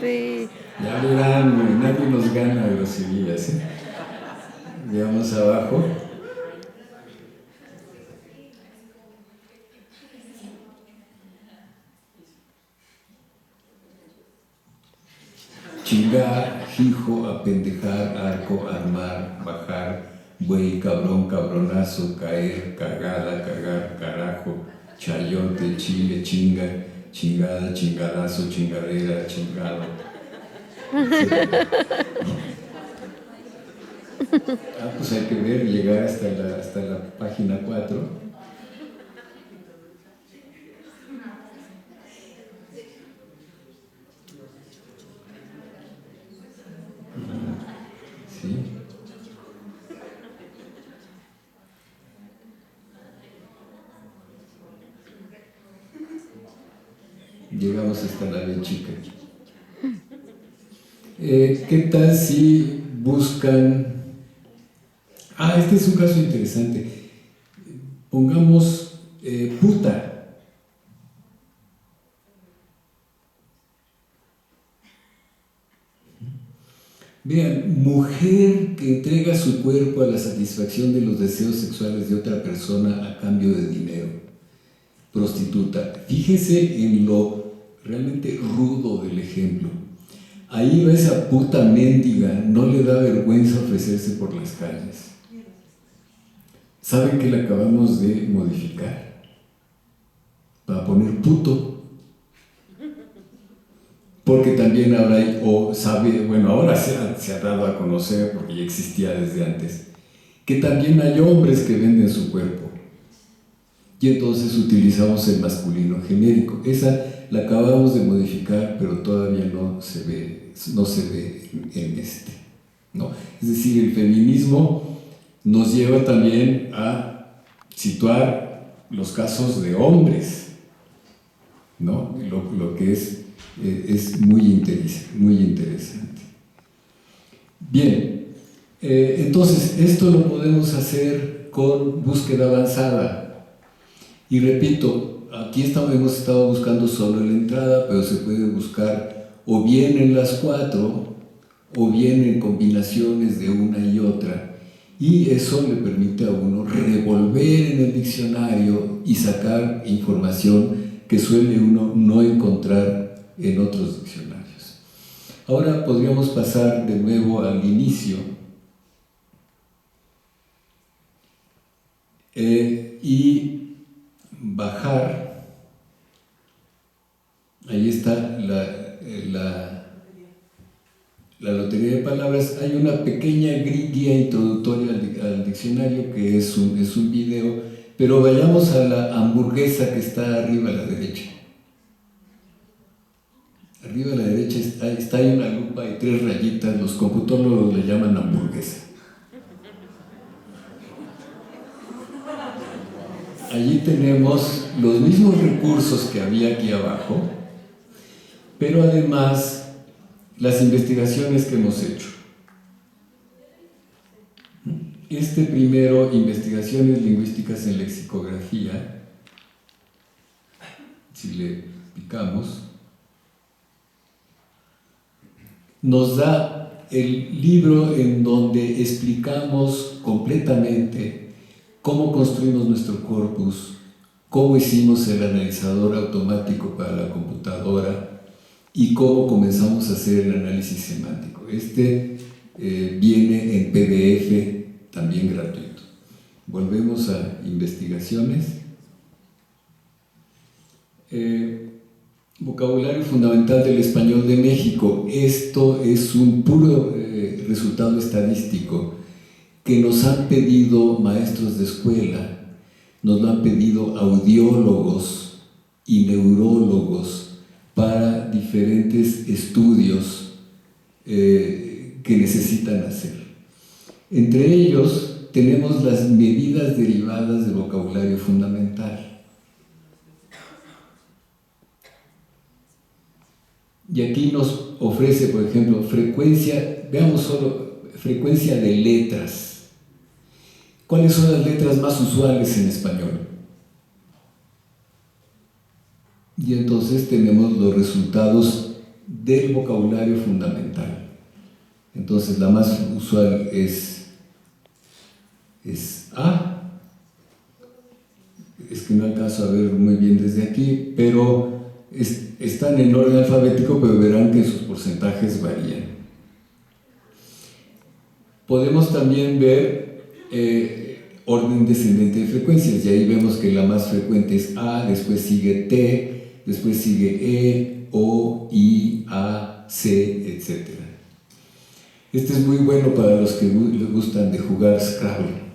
Sí. Ya verán, nadie nos gana groserías, ¿eh? Veamos abajo. Chingar, hijo, apendejar, arco, armar, bajar, buey, cabrón, cabronazo, caer, cagada, cagar, carajo, chayote, chile, chinga, chingada, chingadazo, chingadera, chingado. Pues hay que ver, llegar hasta la página 4. ¿Sí? Llegamos hasta la B chica. ¿Qué tal si buscan? Este es un caso interesante. Pongamos puta. Vean, mujer que entrega su cuerpo a la satisfacción de los deseos sexuales de otra persona a cambio de dinero. Prostituta. Fíjese en lo realmente rudo del ejemplo. Ahí va esa puta mendiga, no le da vergüenza ofrecerse por las calles. ¿Saben que la acabamos de modificar? Para poner puto. Porque también ahora hay, ahora se ha dado a conocer, porque ya existía desde antes, que también hay hombres que venden su cuerpo. Y entonces utilizamos el masculino genérico. Esa la acabamos de modificar, pero todavía no se ve en este, ¿no? Es decir, el feminismo nos lleva también a situar los casos de hombres, ¿no? Lo que es muy interesante. Bien, entonces esto lo podemos hacer con búsqueda avanzada. Y repito, aquí hemos estado buscando solo en la entrada, pero se puede buscar o bien en las 4 o bien en combinaciones de una y otra. Y eso le permite a uno revolver en el diccionario y sacar información que suele uno no encontrar en otros diccionarios. Ahora podríamos pasar de nuevo al inicio y bajar. Ahí está la lotería de palabras. Hay una pequeña guía introductoria al diccionario que es un video, pero vayamos a la hamburguesa que está arriba a la derecha. arriba a la derecha está ahí una lupa y 3 rayitas, los computólogos le llaman hamburguesa. Allí tenemos los mismos recursos que había aquí abajo, pero además las investigaciones que hemos hecho. Este primero, investigaciones lingüísticas en lexicografía, si le picamos, nos da el libro en donde explicamos completamente cómo construimos nuestro corpus, cómo hicimos el analizador automático para la computadora y cómo comenzamos a hacer el análisis semántico. Viene en PDF, también gratuito. Volvemos a investigaciones. Vocabulario fundamental del español de México. Esto es un puro resultado estadístico que nos han pedido maestros de escuela, nos lo han pedido audiólogos y neurólogos para diferentes estudios que necesitan hacer. Entre ellos tenemos las medidas derivadas del vocabulario fundamental. Y aquí nos ofrece, por ejemplo, frecuencia, veamos solo frecuencia de letras. ¿Cuáles son las letras más usuales en español? Y entonces tenemos los resultados del vocabulario fundamental. Entonces la más usual es A. Es que no alcanzo a ver muy bien desde aquí, pero están en orden alfabético, pero verán que sus porcentajes varían. Podemos también ver orden descendente de frecuencias, y ahí vemos que la más frecuente es A, después sigue T, después sigue E, O, I, A, C, etc. Este es muy bueno para los que les gustan de jugar Scrabble.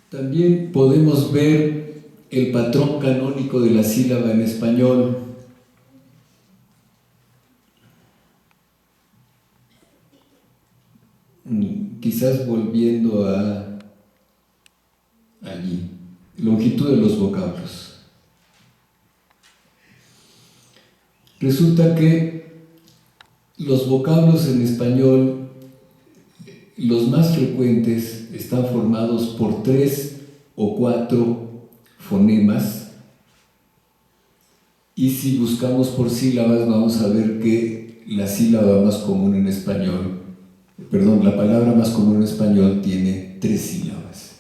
También podemos ver el patrón canónico de la sílaba en español. Quizás volviendo a allí, longitud de los vocablos. Resulta que los vocablos en español, los más frecuentes, están formados por 3 o 4 fonemas, y si buscamos por sílabas vamos a ver que la sílaba más común en español, la palabra más común en español tiene 3 sílabas,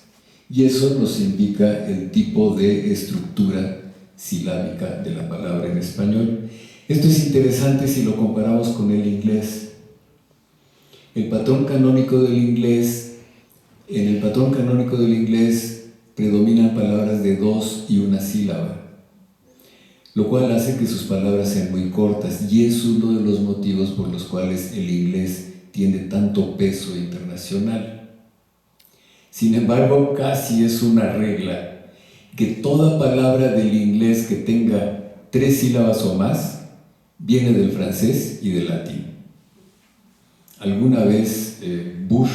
y eso nos indica el tipo de estructura silábica de la palabra en español. Esto es interesante si lo comparamos con el inglés. El patrón canónico del inglés, en el patrón canónico del inglés predominan palabras de 2 y 1 sílaba, lo cual hace que sus palabras sean muy cortas, y es uno de los motivos por los cuales el inglés tiene tanto peso internacional. Sin embargo, casi es una regla que toda palabra del inglés que tenga 3 sílabas o más viene del francés y del latín. Alguna vez Bush,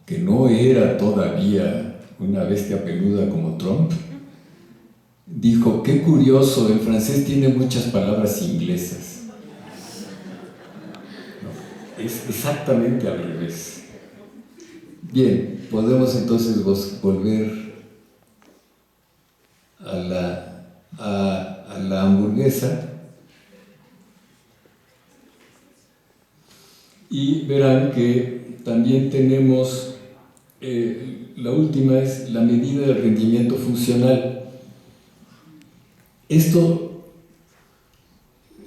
que no era todavía una bestia peluda como Trump, dijo: qué curioso, el francés tiene muchas palabras inglesas. No, es exactamente al revés. Bien, podemos entonces volver a la hamburguesa, y verán que también tenemos, la última es la medida del rendimiento funcional. Esto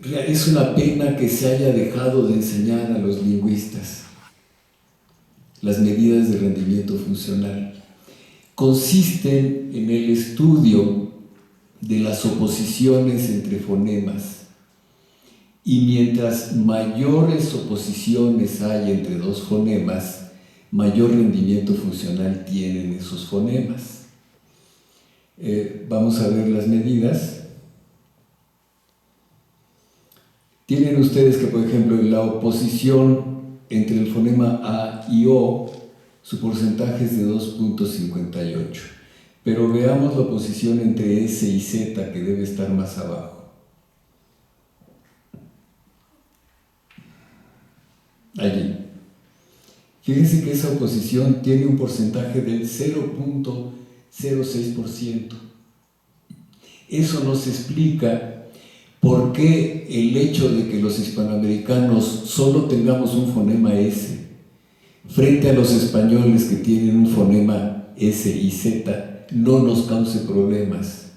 es una pena que se haya dejado de enseñar a los lingüistas. Las medidas de rendimiento funcional consisten en el estudio de las oposiciones entre fonemas, y mientras mayores oposiciones hay entre 2 fonemas, mayor rendimiento funcional tienen esos fonemas. Vamos a ver las medidas. Tienen ustedes que, por ejemplo, en la oposición entre el fonema A y O, su porcentaje es de 2.58. Pero veamos la oposición entre S y Z, que debe estar más abajo. Allí. Fíjense que esa oposición tiene un porcentaje del 0.06%. Eso nos explica por qué el hecho de que los hispanoamericanos solo tengamos un fonema S frente a los españoles que tienen un fonema S y Z no nos cause problemas.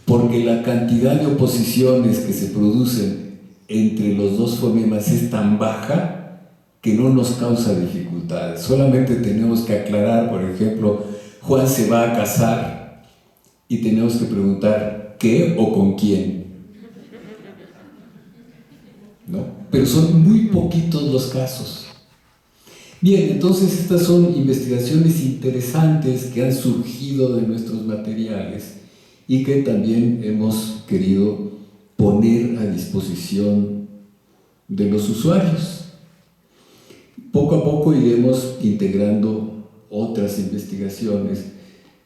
Porque la cantidad de oposiciones que se producen entre los dos fonemas es tan baja que no nos causa dificultades. Solamente tenemos que aclarar, por ejemplo, Juan se va a casar y tenemos que preguntar ¿qué o con quién? ¿No? Pero son muy poquitos los casos. Bien, entonces estas son investigaciones interesantes que han surgido de nuestros materiales y que también hemos querido poner a disposición de los usuarios. Poco a poco iremos integrando otras investigaciones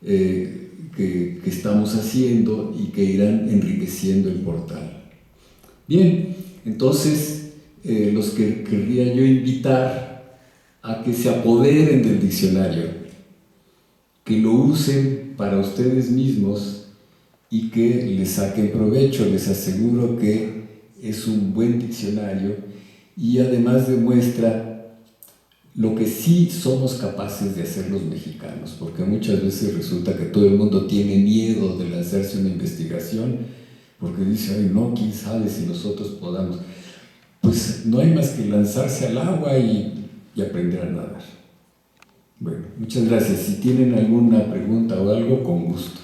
que estamos haciendo y que irán enriqueciendo el portal. Bien, entonces los que querría yo invitar a que se apoderen del diccionario, que lo usen para ustedes mismos y que le saquen provecho. Les aseguro que es un buen diccionario y además demuestra lo que sí somos capaces de hacer los mexicanos, porque muchas veces resulta que todo el mundo tiene miedo de lanzarse una investigación porque dice, ay no, quién sabe si nosotros podamos. Pues no hay más que lanzarse al agua y aprender a nadar. Bueno, muchas gracias. Si tienen alguna pregunta o algo, con gusto.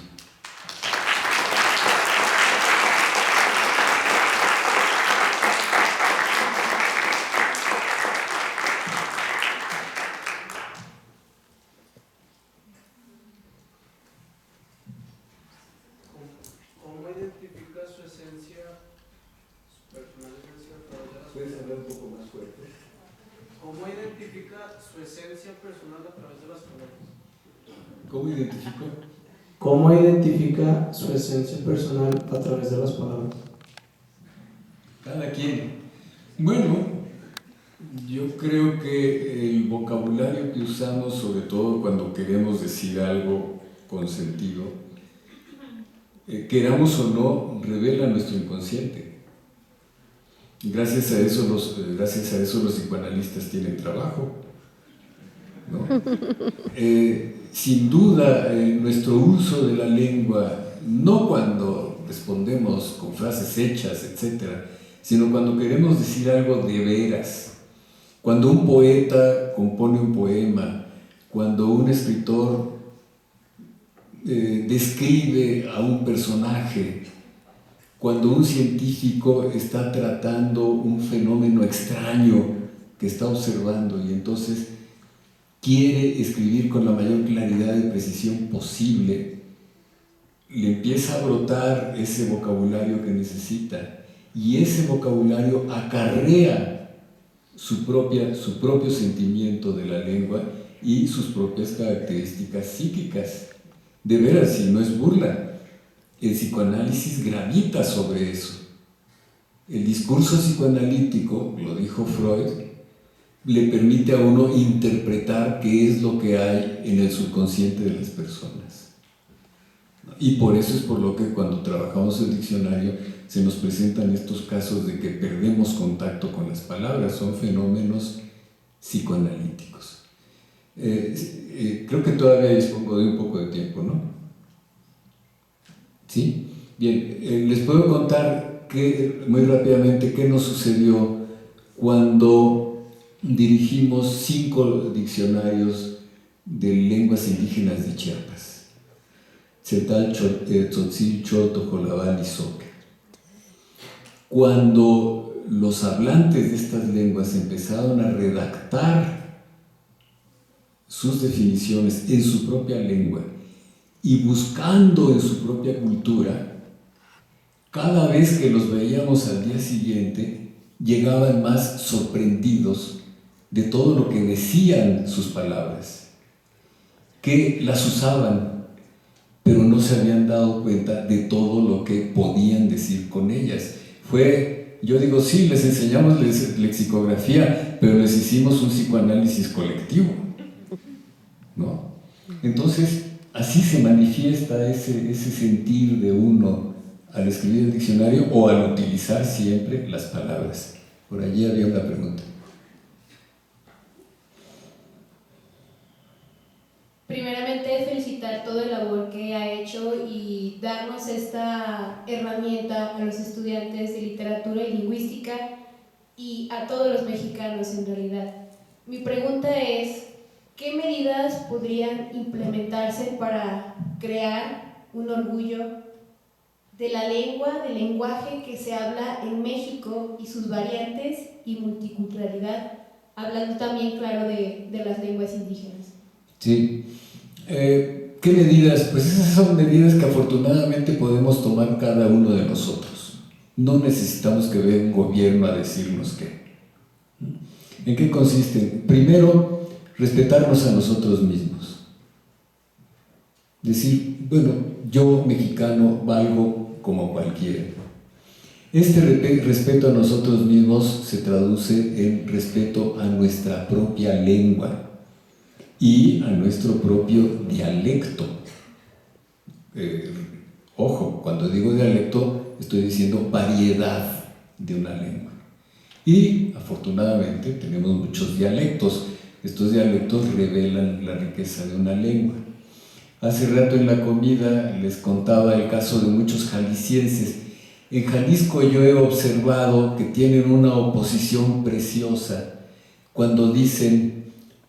¿Cómo identifica su esencia, su personal esencia a través de las ¿Puedes palabras? hablar un poco más fuerte? ¿Cómo identifica su esencia personal a través de las palabras? ¿Cómo identificó? ¿Cómo identifica su esencia personal a través de las palabras? Cada quien. Bueno, yo creo que el vocabulario que usamos, sobre todo cuando queremos decir algo con sentido, queramos o no, revela nuestro inconsciente. Gracias a eso los psicoanalistas tienen trabajo, ¿no? Sin duda, nuestro uso de la lengua, no cuando respondemos con frases hechas, etcétera, sino cuando queremos decir algo de veras. Cuando un poeta compone un poema, cuando un escritor describe a un personaje, cuando un científico está tratando un fenómeno extraño que está observando y entonces quiere escribir con la mayor claridad y precisión posible, le empieza a brotar ese vocabulario que necesita y ese vocabulario acarrea su propio sentimiento de la lengua y sus propias características psíquicas. De veras, si no es burla, el psicoanálisis gravita sobre eso. El discurso psicoanalítico, lo dijo Freud, le permite a uno interpretar qué es lo que hay en el subconsciente de las personas. Y por eso es por lo que cuando trabajamos el diccionario se nos presentan estos casos de que perdemos contacto con las palabras, son fenómenos psicoanalíticos. Creo que todavía dispongo de un poco de tiempo, ¿no? ¿Sí? Bien, les puedo contar muy rápidamente qué nos sucedió cuando dirigimos 5 diccionarios de lenguas indígenas de Chiapas: Tzetal, Tzotzil, Cholto, Jolabal y Zoque. Cuando los hablantes de estas lenguas empezaron a redactar sus definiciones en su propia lengua y buscando en su propia cultura, cada vez que los veíamos al día siguiente, llegaban más sorprendidos de todo lo que decían sus palabras, que las usaban, pero no se habían dado cuenta de todo lo que podían decir con ellas. Yo digo, sí, les enseñamos lexicografía, pero les hicimos un psicoanálisis colectivo, ¿no? Entonces, así se manifiesta ese sentir de uno al escribir el diccionario o al utilizar siempre las palabras. Por allí había una pregunta. Primeramente, felicitar toda la labor que ha hecho y darnos esta herramienta a los estudiantes de literatura y lingüística y a todos los mexicanos en realidad. Mi pregunta es, ¿qué medidas podrían implementarse para crear un orgullo de la lengua, del lenguaje que se habla en México y sus variantes y multiculturalidad, hablando también, claro, de las lenguas indígenas? Sí. ¿Qué medidas? Pues esas son medidas que afortunadamente podemos tomar cada uno de nosotros. No necesitamos que venga un gobierno a decirnos qué. ¿En qué consisten? Primero, respetarnos a nosotros mismos. Decir, bueno, yo mexicano valgo como cualquiera. Este respeto a nosotros mismos se traduce en respeto a nuestra propia lengua y a nuestro propio dialecto. Ojo, cuando digo dialecto estoy diciendo variedad de una lengua. Y afortunadamente tenemos muchos dialectos. Estos dialectos revelan la riqueza de una lengua. Hace rato en la comida les contaba el caso de muchos jaliscienses. En Jalisco yo he observado que tienen una oposición preciosa cuando dicen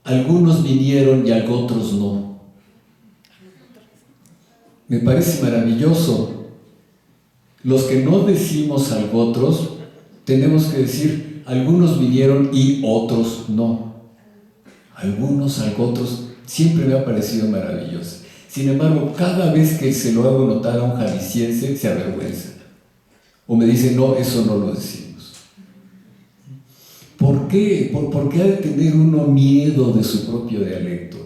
algunos vinieron y otros no. Me parece maravilloso. Los que no decimos otros, tenemos que decir algunos vinieron y otros no. Algunos otros siempre me ha parecido maravilloso. Sin embargo, cada vez que se lo hago notar a un jalisciense, se avergüenza. O me dice, no, eso no lo decimos. ¿Por qué? ¿Por qué ha de tener uno miedo de su propio dialecto?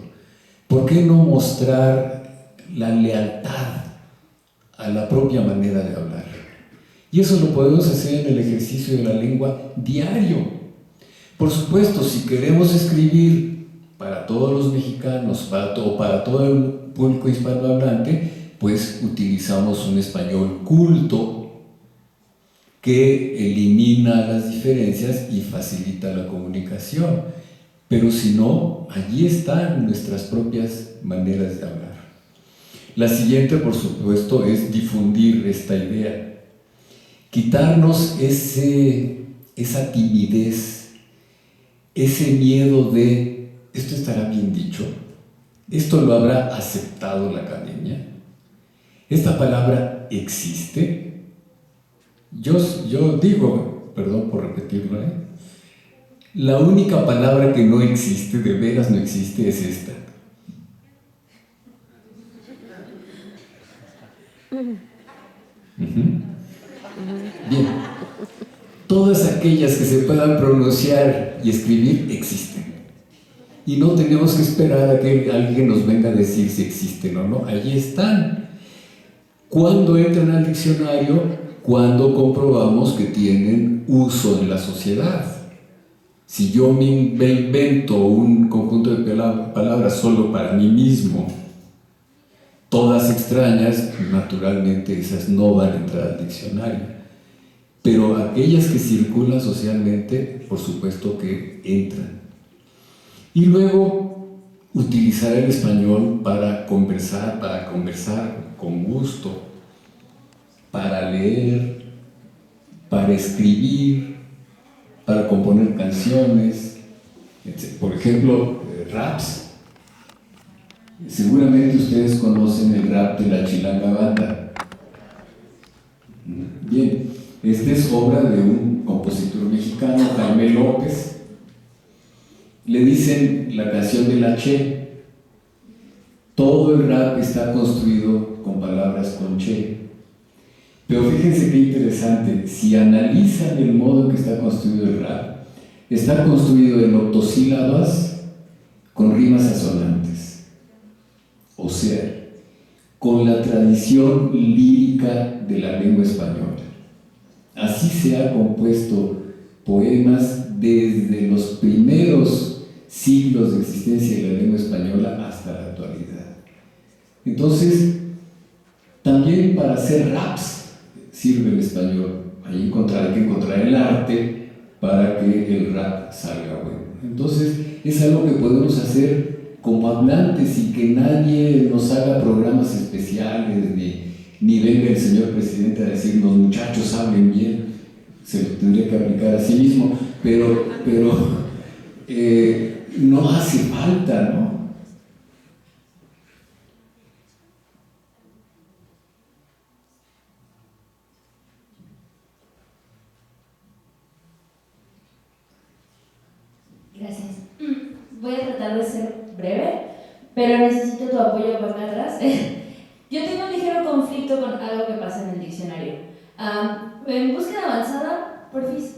¿Por qué no mostrar la lealtad a la propia manera de hablar? Y eso lo podemos hacer en el ejercicio de la lengua diario. Por supuesto, si queremos escribir para todos los mexicanos, para todo el público hispanohablante, pues utilizamos un español culto que elimina las diferencias y facilita la comunicación. Pero si no, allí están nuestras propias maneras de hablar. La siguiente, por supuesto, es difundir esta idea. Quitarnos esa timidez, ese miedo de, ¿esto estará bien dicho? ¿Esto lo habrá aceptado la academia? ¿Esta palabra existe? Yo digo, perdón por repetirlo, la única palabra que no existe, de veras no existe, es esta. Bien, todas aquellas que se puedan pronunciar y escribir existen. Y no tenemos que esperar a que alguien nos venga a decir si existen o no, allí están. ¿Cuándo entran al diccionario? Cuando comprobamos que tienen uso en la sociedad. Si yo me invento un conjunto de palabras solo para mí mismo, todas extrañas, naturalmente esas no van a entrar al diccionario. Pero aquellas que circulan socialmente, por supuesto que entran. Y luego, utilizar el español para conversar con gusto, para leer, para escribir, para componer canciones, etc. Por ejemplo, raps. Seguramente ustedes conocen el rap de la Chilanga Banda. Bien, esta es obra de un compositor mexicano, Jaime López. Le dicen la canción de la Che. Todo el rap está construido con palabras con Che. Pero fíjense qué interesante, si analizan el modo en que está construido el rap, está construido en octosílabas con rimas asonantes, o sea, con la tradición lírica de la lengua española. Así se ha compuesto poemas desde los primeros siglos de existencia de la lengua española hasta la actualidad. Entonces, también para hacer raps sirve el español. Hay que encontrar el arte para que el rap salga bueno. Entonces, es algo que podemos hacer como hablantes y que nadie nos haga programas especiales, ni venga el señor presidente a decirnos, muchachos, hablen bien. Se lo tendría que aplicar a sí mismo, pero no hace falta, ¿no? Gracias. Voy a tratar de ser breve, pero necesito tu apoyo por acá atrás. Yo tengo un ligero conflicto con algo que pasa en el diccionario. En búsqueda avanzada, porfis,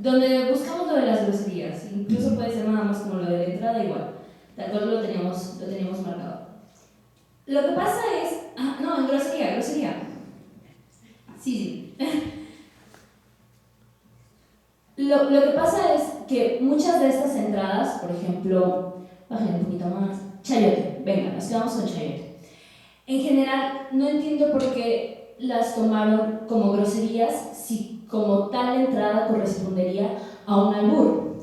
donde buscamos lo de las groserías, incluso puede ser nada más como lo de la entrada, igual, tal cual lo teníamos marcado. Lo que pasa es, no, en grosería, sí. Lo que pasa es que muchas de estas entradas, por ejemplo, bajen un poquito más, chayote, venga, nos quedamos con chayote. En general, no entiendo por qué las tomaron como groserías si como tal entrada correspondería a un albur.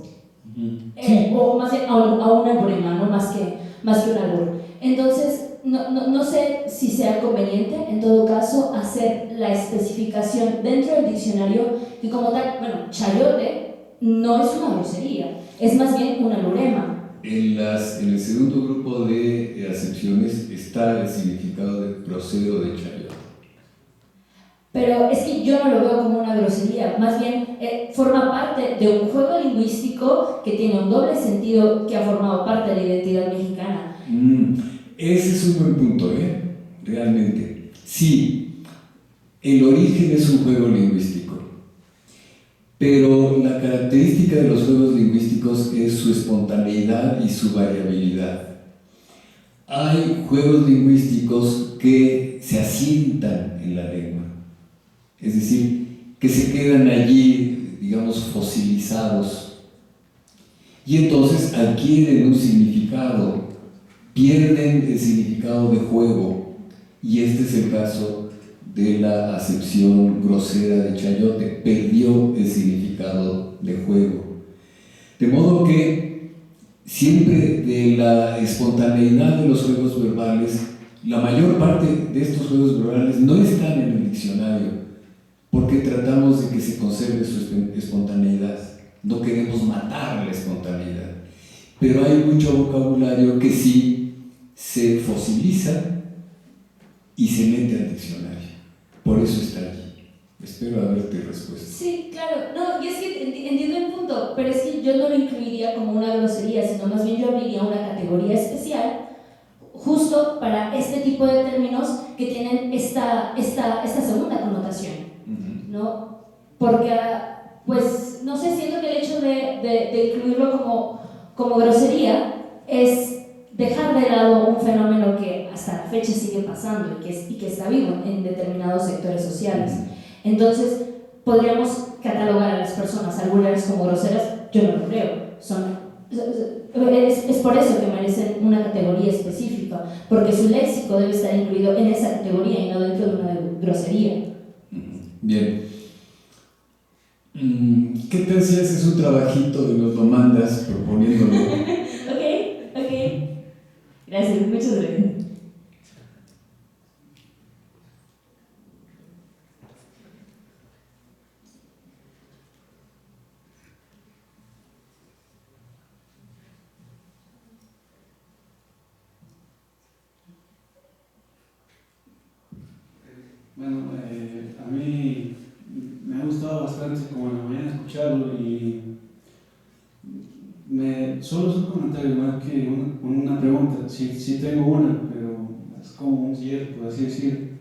O más bien a un alburema, ¿no? Más que un albur. Entonces, no sé si sea conveniente, en todo caso, hacer la especificación dentro del diccionario que como tal, bueno, chayote no es una grosería, es más bien un alburema. En el segundo grupo de acepciones está el significado de grosero de chayote. Pero es que yo no lo veo como una grosería, más bien forma parte de un juego lingüístico que tiene un doble sentido que ha formado parte de la identidad mexicana. Ese es un buen punto, realmente. Sí, el origen es un juego lingüístico, pero la característica de los juegos lingüísticos es su espontaneidad y su variabilidad. Hay juegos lingüísticos que se asientan en la lengua, es decir, que se quedan allí, digamos, fosilizados, y entonces adquieren un significado, pierden el significado de juego, y este es el caso de la acepción grosera de chayote, perdió el significado de juego. De modo que siempre de la espontaneidad de los juegos verbales, la mayor parte de estos juegos verbales no están en el diccionario, porque tratamos de que se conserve su espontaneidad, no queremos matar la espontaneidad, pero hay mucho vocabulario que sí se fosiliza y se mete al diccionario, por eso está allí. Espero haberte respuesto. Sí, claro, no, y es que entiendo el punto, pero es que yo no lo incluiría como una grosería, sino más bien yo abriría una categoría especial justo para este tipo de términos que tienen esta segunda connotación, ¿no? Porque, pues, no sé, siento que el hecho de incluirlo como grosería es dejar de lado un fenómeno que hasta la fecha sigue pasando y que está vivo en determinados sectores sociales. Entonces, podríamos catalogar a las personas albureras como groseras, yo no lo creo. Es por eso que merecen una categoría específica, porque su léxico debe estar incluido en esa categoría y no dentro de una grosería. Bien. ¿Qué tal si haces un trabajito y nos lo mandas proponiéndolo? Ok. Gracias, muchas gracias. Bueno, a mí me ha gustado bastante como en la mañana escucharlo y solo es un comentario más que una pregunta. Sí tengo una, pero es como un cierre, por así decir.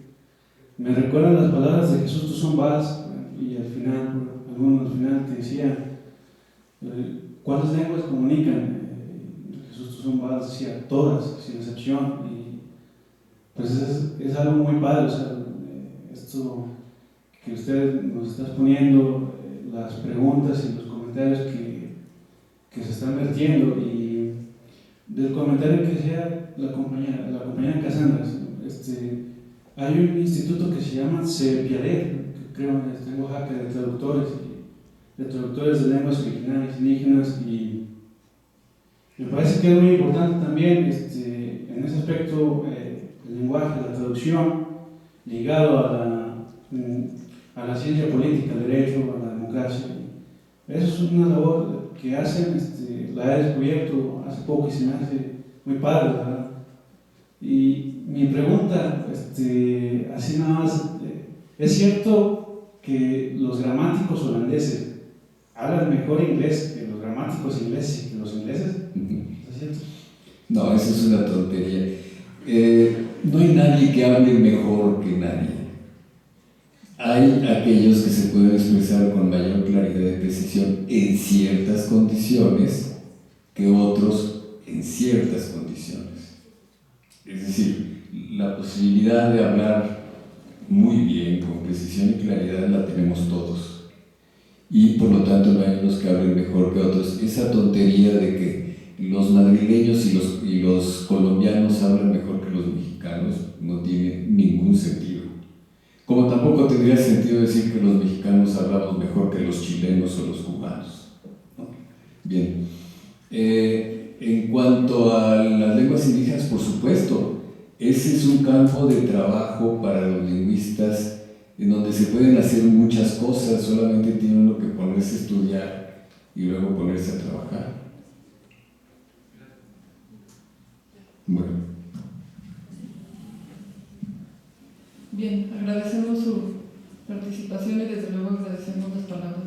Me recuerdan las palabras de Jesús Tuzón Valls, y al final, algunos al final te decía, ¿cuáles lenguas comunican? Jesús Tuzón Valls decía, todas, sin excepción, y pues es algo muy padre, o sea, esto que usted nos está exponiendo, las preguntas y los comentarios que se están vertiendo, y del comentario que hacía la compañera Cassandra, hay un instituto que se llama CEPIADER, que creo que está en Oaxaca, de traductores de lenguas originarias indígenas, y me parece que es muy importante también en ese aspecto el lenguaje, la traducción, ligado a la ciencia política, al derecho, a la democracia. Eso es una labor que hacen, la he descubierto hace poco y se me hace muy padre, ¿verdad? Y mi pregunta, así nada más, ¿es cierto que los gramáticos holandeses hablan mejor inglés que los gramáticos ingleses y que los ingleses? ¿Es cierto? No, eso es una tontería. No hay nadie que hable mejor que nadie. Hay aquellos que se pueden expresar con mayor claridad de precisión en ciertas condiciones que otros en ciertas condiciones. Es decir, la posibilidad de hablar muy bien, con precisión y claridad, la tenemos todos. Y por lo tanto no hay unos que hablen mejor que otros. Esa tontería de que los madrileños y los colombianos hablan mejor que los mexicanos no tiene ningún sentido. Como tampoco tendría sentido decir que los mexicanos hablamos mejor que los chilenos o los cubanos, ¿no? Bien. En cuanto a las lenguas indígenas, por supuesto, ese es un campo de trabajo para los lingüistas en donde se pueden hacer muchas cosas, solamente tiene uno que ponerse a estudiar y luego ponerse a trabajar. Bueno. Bien, agradecemos su participación y desde luego agradecemos las palabras